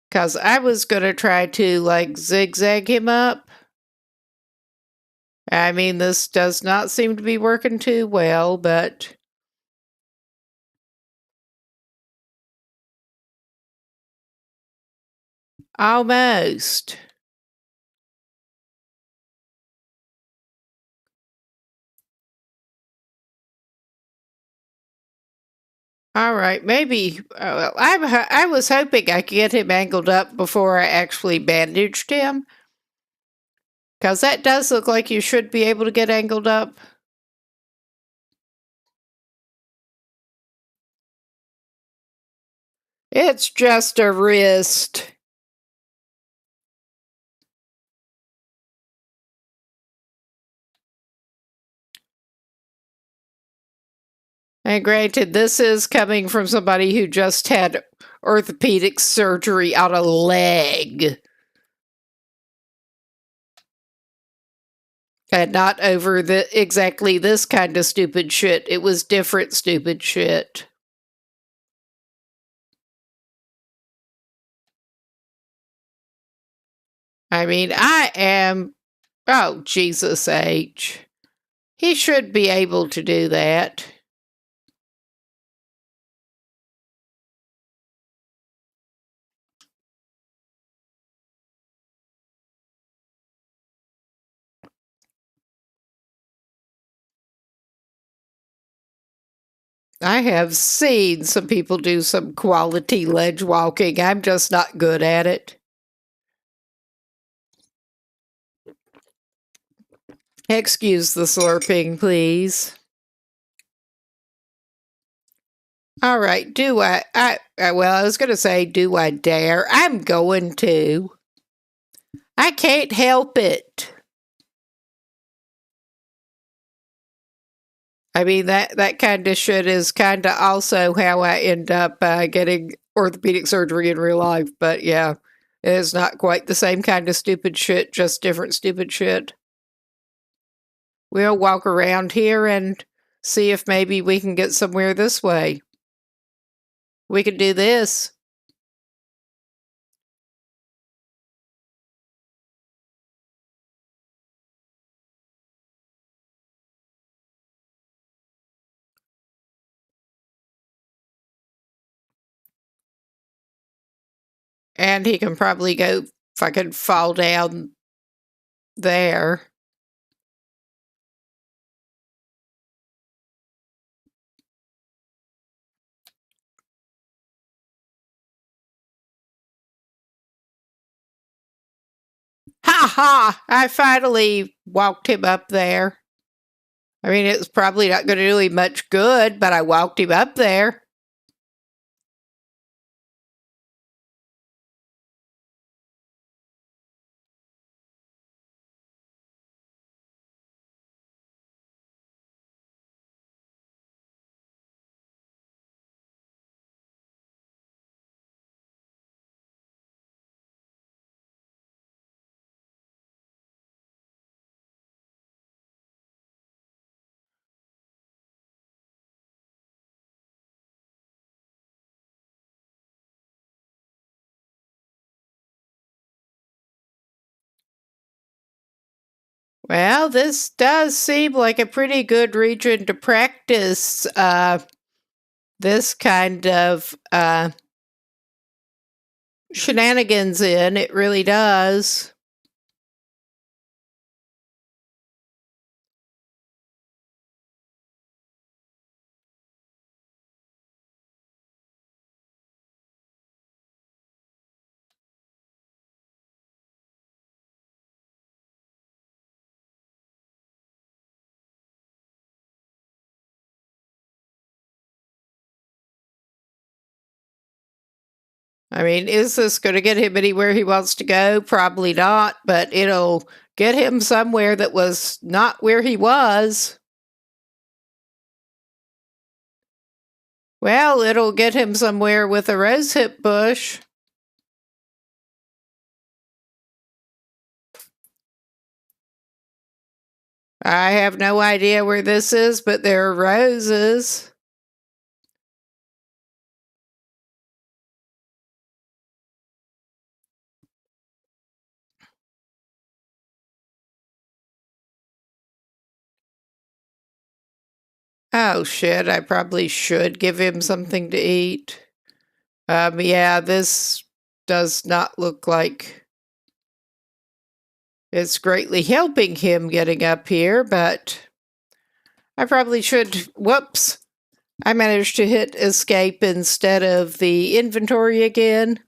Because I was going to try to, like, zigzag him up. I mean, this does not seem to be working too well, but. Almost. All right, maybe. I was hoping I could get him angled up before I actually bandaged him. Because that does look like you should be able to get angled up. It's just a wrist. And granted, this is coming from somebody who just had orthopedic surgery on a leg. And not over exactly this kind of stupid shit. It was different stupid shit. I mean, I am. Oh, Jesus H. He should be able to do that. I have seen some people do some quality ledge walking. I'm just not good at it. Excuse the slurping, please. All right, do well, I was going to say, do I dare? I'm going to. I can't help it. I mean, that kind of shit is kind of also how I end up getting orthopedic surgery in real life. But yeah, it is not quite the same kind of stupid shit, just different stupid shit. We'll walk around here and see if maybe we can get somewhere this way. We can do this. And he can probably go fucking fall down there. Ha ha! I finally walked him up there. I mean, it's probably not going to do him much good, but I walked him up there. Well, this does seem like a pretty good region to practice this kind of shenanigans in. It really does. I mean, is this going to get him anywhere he wants to go? Probably not, but it'll get him somewhere that was not where he was. Well, it'll get him somewhere with a rosehip bush. I have no idea where this is, but there are roses. Oh shit, I probably should give him something to eat. Yeah, this does not look like it's greatly helping him getting up here, but I probably should. Whoops. I managed to hit escape instead of the inventory again.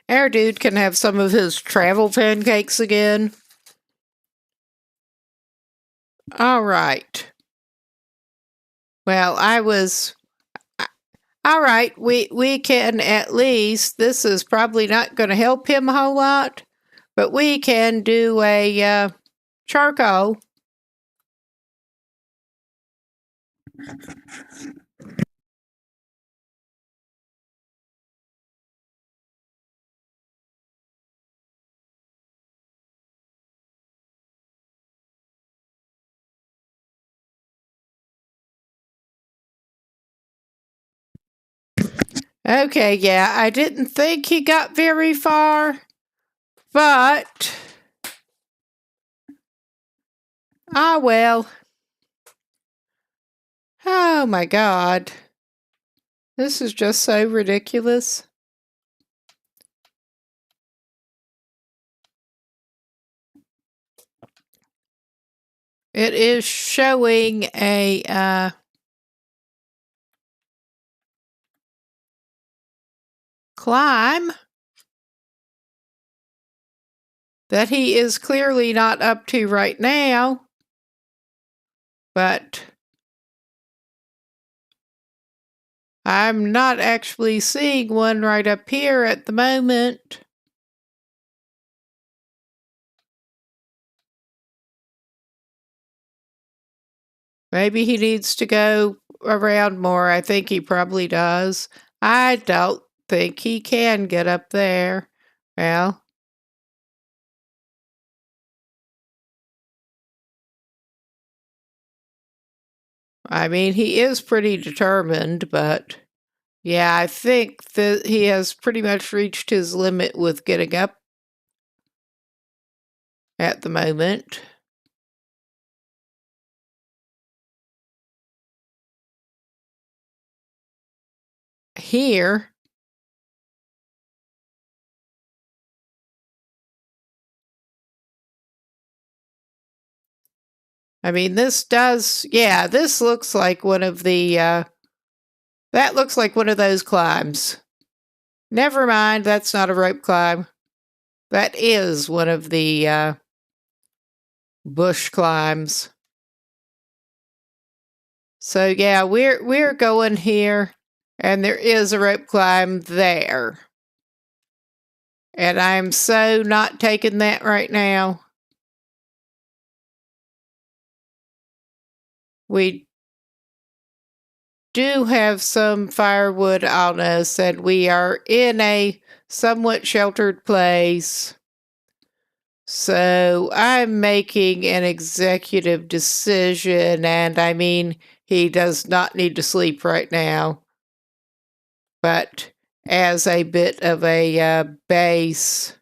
Our dude can have some of his travel pancakes again. All right. Well, all right, we can at least, this is probably not going to help him a whole lot, but we can do a charcoal. Okay, yeah, I didn't think he got very far, but well. Oh my God. This is just so ridiculous. It is showing a climb that he is clearly not up to right now, but I'm not actually seeing one right up here at the moment. Maybe he needs to go around more. I think he probably does. I don't think he can get up there. Well, I mean, he is pretty determined, but yeah, I think that he has pretty much reached his limit with getting up at the moment. Here, I mean, this does, yeah, this looks like one of the, that looks like one of those climbs. Never mind, that's not a rope climb. That is one of the bush climbs. So yeah, we're going here, and there is a rope climb there. And I'm so not taking that right now. We do have some firewood on us, and we are in a somewhat sheltered place. So I'm making an executive decision, and I mean, he does not need to sleep right now. But as a bit of a base,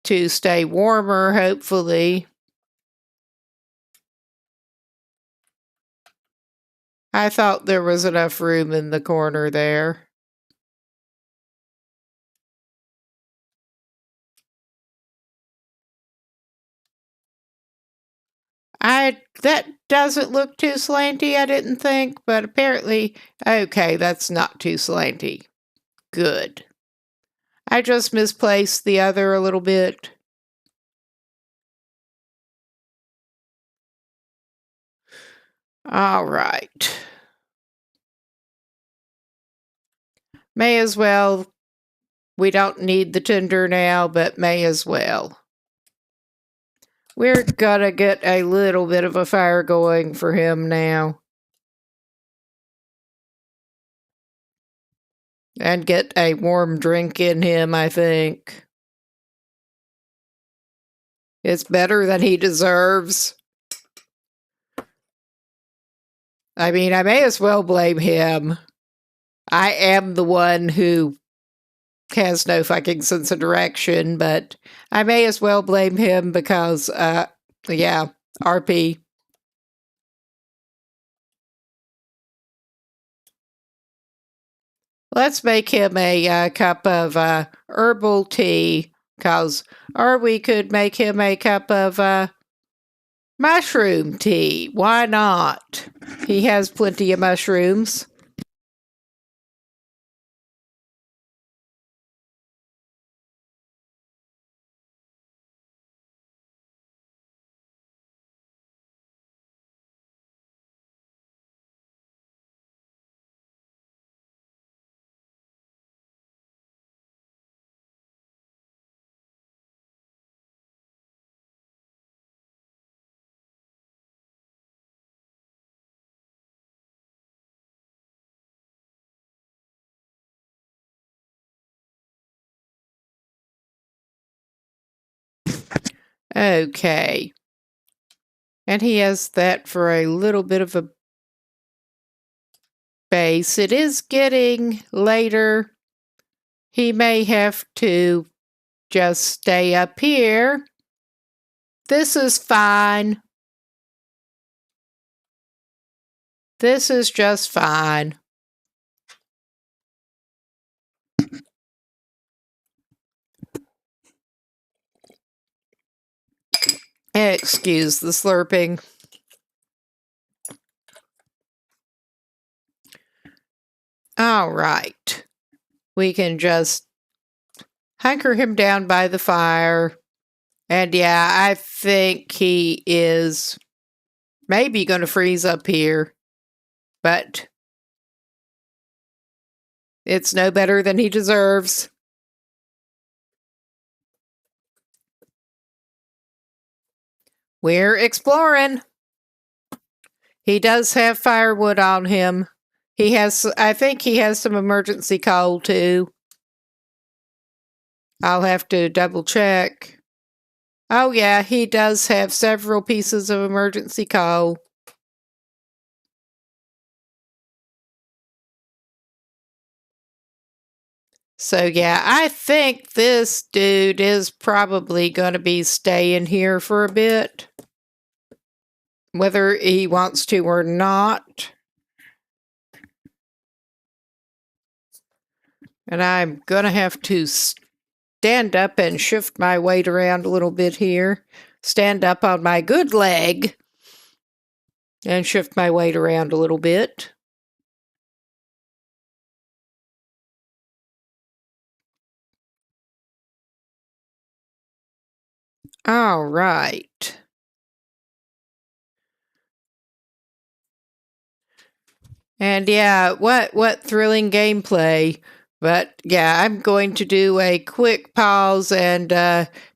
to stay warmer, hopefully. I thought there was enough room in the corner there. That doesn't look too slanty, I didn't think, but apparently, okay, that's not too slanty. Good. I just misplaced the other a little bit. All right. May as well. We don't need the tinder now, but may as well. We're gonna get a little bit of a fire going for him now. And get a warm drink in him, I think. It's better than he deserves. I mean, I may as well blame him. I am the one who has no fucking sense of direction, but I may as well blame him because, yeah, RP. Let's make him a cup of herbal tea, or we could make him a cup of mushroom tea. Why not? He has plenty of mushrooms. Okay. And he has that for a little bit of a base. It is getting later. He may have to just stay up here. This is fine. This is just fine. Excuse the slurping. All right. We can just hunker him down by the fire. And yeah, I think he is maybe going to freeze up here. But it's no better than he deserves. We're exploring. He does have firewood on him. I think he has some emergency coal too. I'll have to double check. Oh yeah, he does have several pieces of emergency coal. So yeah, I think this dude is probably going to be staying here for a bit. Whether he wants to or not. And I'm going to have to stand up and shift my weight around a little bit here. Stand up on my good leg and shift my weight around a little bit. All right. And yeah, what thrilling gameplay. But yeah, I'm going to do a quick pause and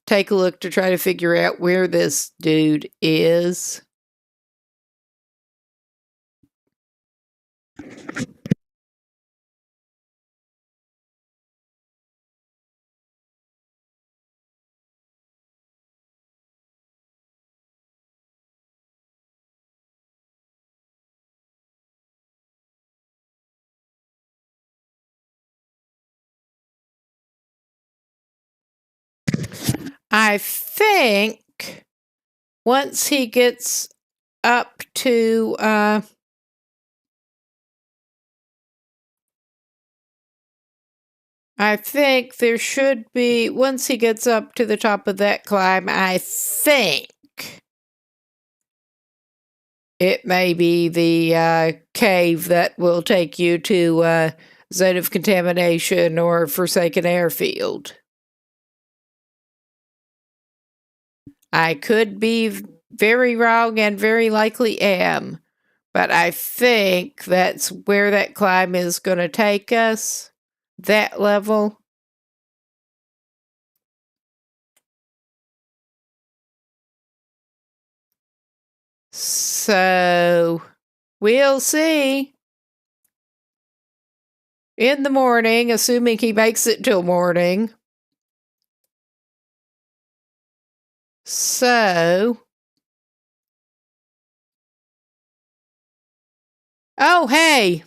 take a look to try to figure out where this dude is. I think once he gets up to I think there should be, once he gets up to the top of that climb, I think it may be the cave that will take you to zone of contamination or forsaken airfield. I could be very wrong and very likely am, but I think that's where that climb is going to take us, that level. So we'll see in the morning, assuming he makes it till morning. So, oh, hey,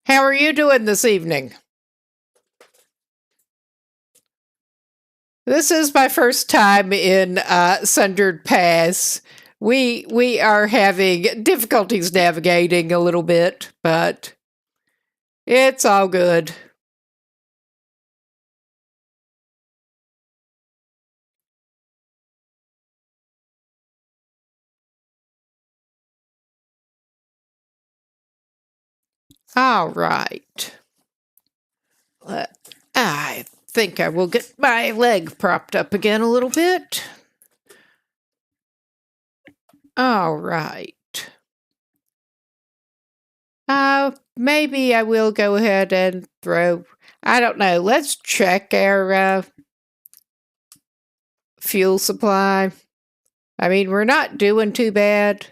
how are you doing this evening? This is my first time in Sundered Pass. We are having difficulties navigating a little bit, but it's all good. All right. I think I will get my leg propped up again a little bit. All right. Maybe I will go ahead and throw, I don't know, let's check our fuel supply. I mean, we're not doing too bad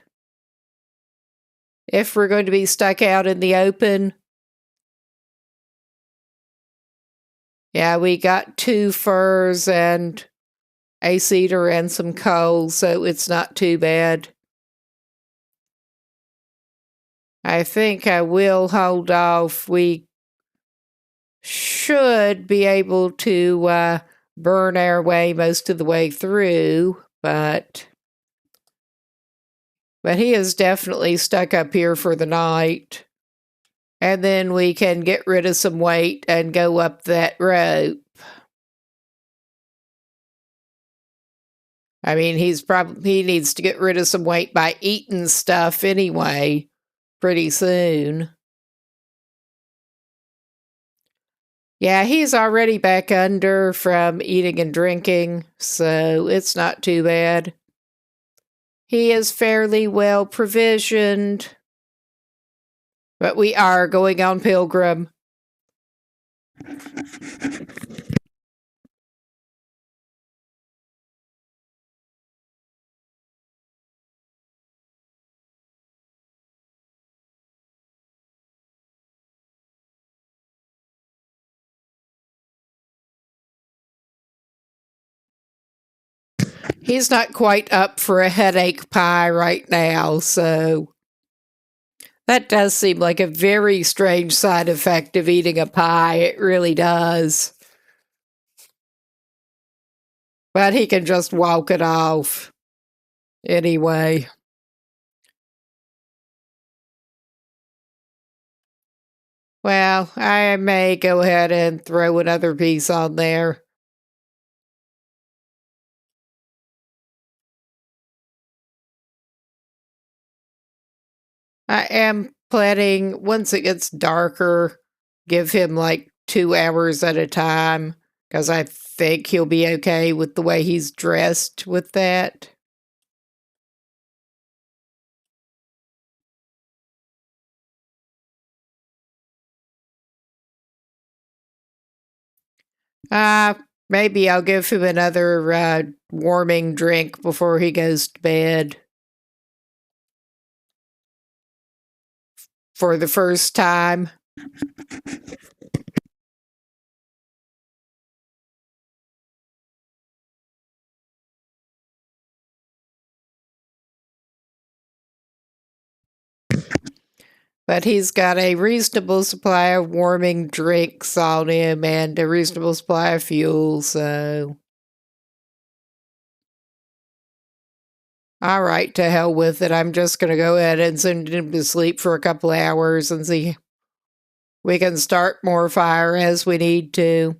if we're going to be stuck out in the open. Yeah, we got 2 furs and a cedar and some coal, so it's not too bad. I think I will hold off. We should be able to burn our way most of the way through, but he is definitely stuck up here for the night. And then we can get rid of some weight and go up that rope. I mean, he needs to get rid of some weight by eating stuff anyway, pretty soon. Yeah, he's already back under from eating and drinking, so it's not too bad. He is fairly well provisioned, but we are going on Pilgrim. He's not quite up for a headache pie right now, so that does seem like a very strange side effect of eating a pie. It really does. But he can just walk it off anyway. Well, I may go ahead and throw another piece on there. I am planning, once it gets darker, give him like 2 hours at a time, because I think he'll be okay with the way he's dressed with that. Maybe I'll give him another warming drink before he goes to bed. For the first time. But he's got a reasonable supply of warming drinks on him and a reasonable supply of fuel, so. All right, to hell with it. I'm just going to go ahead and send him to sleep for a couple of hours and see. We can start more fire as we need to.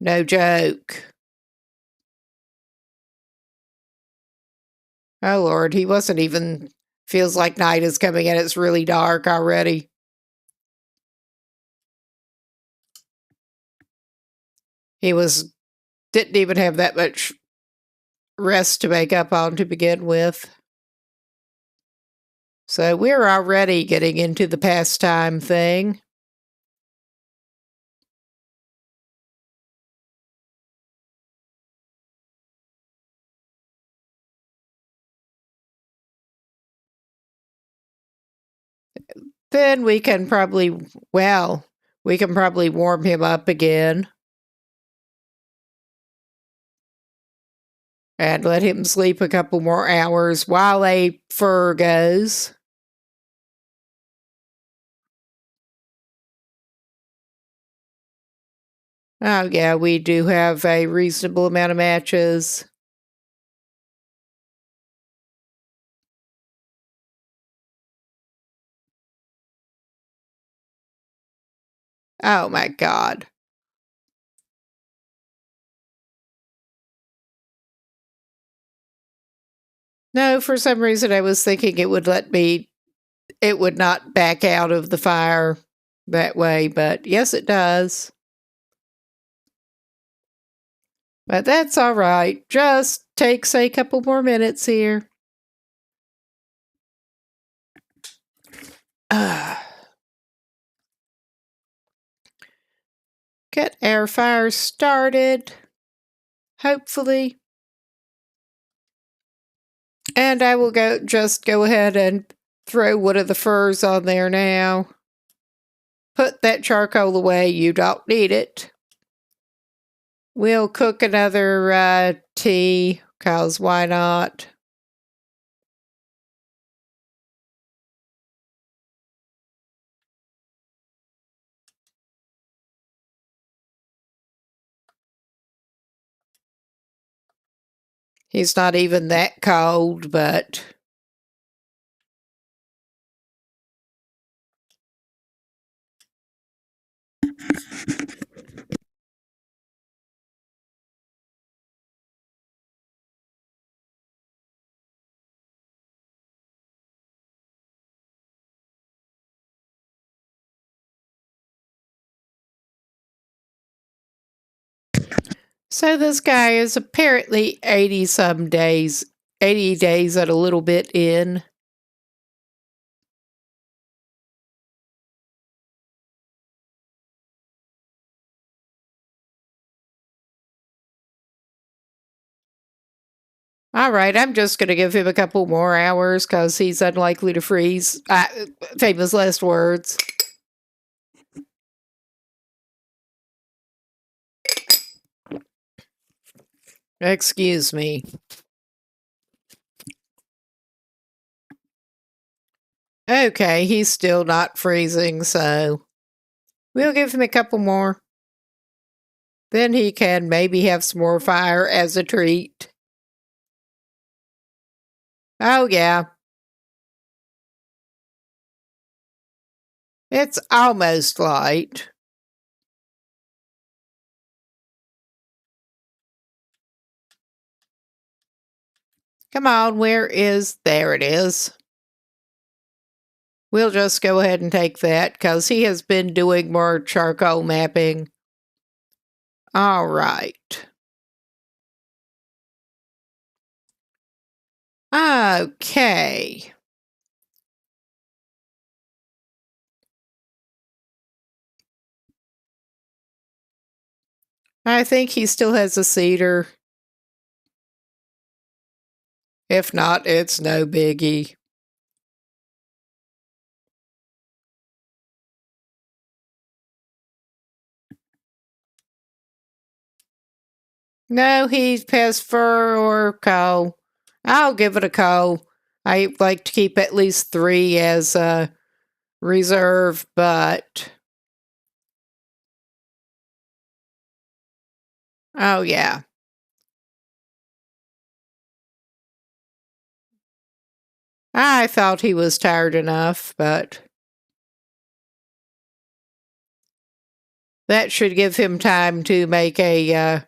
No joke. Oh, Lord, he wasn't even... Feels like night is coming and it's really dark already. Didn't even have that much rest to make up on to begin with. So we're already getting into the pastime thing. Then we can probably warm him up again. And let him sleep a couple more hours while a fur goes. Oh, yeah, we do have a reasonable amount of matches. Oh, my God. No, for some reason I was thinking it would not back out of the fire that way, but yes, it does. But that's all right. Just takes a couple more minutes here. Get our fire started, hopefully. And I will just go ahead and throw one of the furs on there now. Put that charcoal away. You don't need it. We'll cook another tea, because why not? He's not even that cold, but... So this guy is apparently 80 days and a little bit in. All right, I'm just going to give him a couple more hours because he's unlikely to freeze. Famous last words. Excuse me. Okay, he's still not freezing, so we'll give him a couple more. Then he can maybe have some more fire as a treat. Oh, yeah. It's almost light. Come on, there it is. We'll just go ahead and take that because he has been doing more charcoal mapping. All right. Okay. I think he still has a cedar. If not, it's no biggie. No, he has fur or coal. I'll give it a coal. I like to keep at least 3 as a reserve, but... Oh, yeah. I thought he was tired enough, but that should give him time to make a,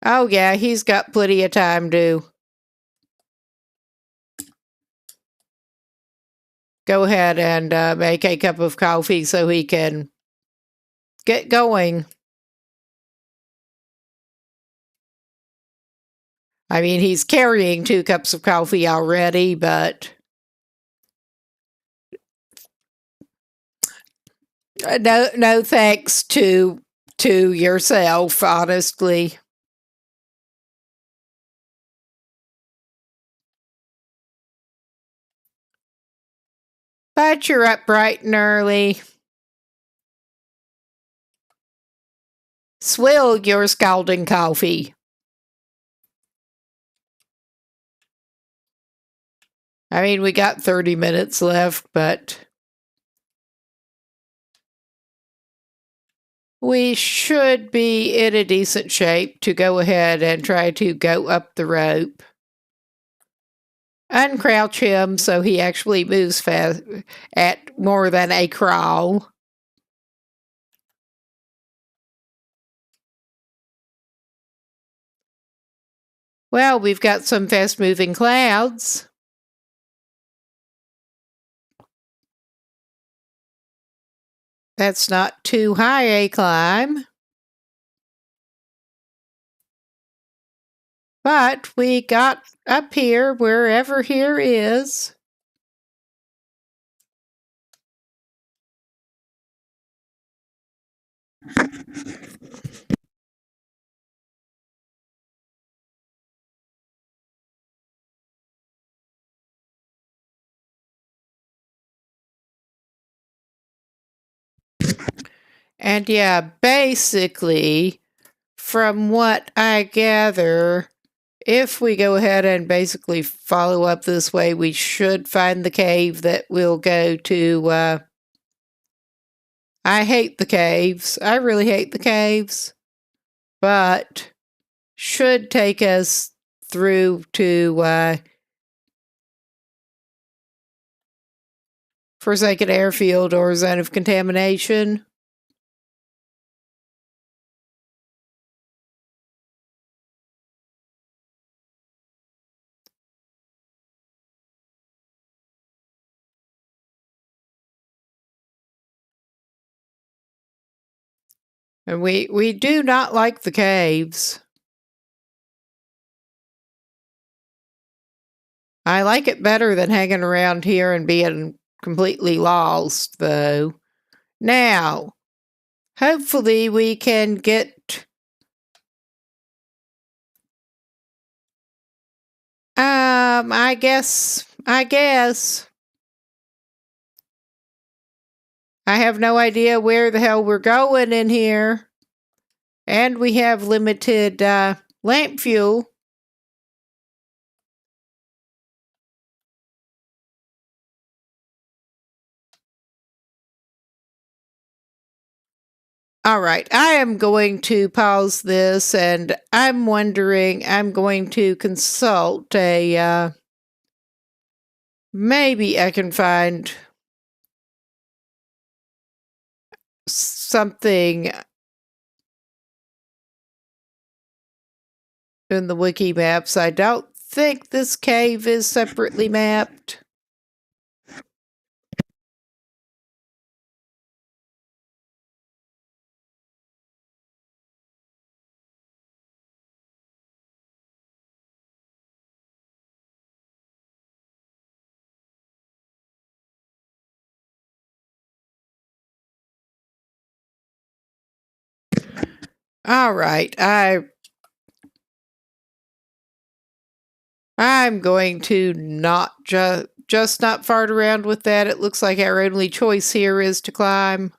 oh yeah, he's got plenty of time to go ahead and make a cup of coffee so he can get going. I mean, he's carrying 2 cups of coffee already, but no thanks to yourself, honestly. But you're up bright and early. Swill your scalding coffee. I mean, we got 30 minutes left, but we should be in a decent shape to go ahead and try to go up the rope. Uncrouch him so he actually moves fast at more than a crawl. Well, we've got some fast-moving clouds. That's not too high a climb. But we got up here, wherever here is. And yeah, basically, from what I gather, if we go ahead and basically follow up this way, we should find the cave that we'll go to. I hate the caves. I really hate the caves. But should take us through to Forsaken Airfield or Zone of Contamination. And we do not like the caves. I like it better than hanging around here and being completely lost, though. Now, hopefully we can get... I guess. I have no idea where the hell we're going in here. And we have limited lamp fuel. All right, I am going to pause this, and I'm wondering, I'm going to consult a, maybe I can find something in the wiki maps. I don't think this cave is separately mapped. All right, I'm going to not just not fart around with that. It looks like our only choice here is to climb.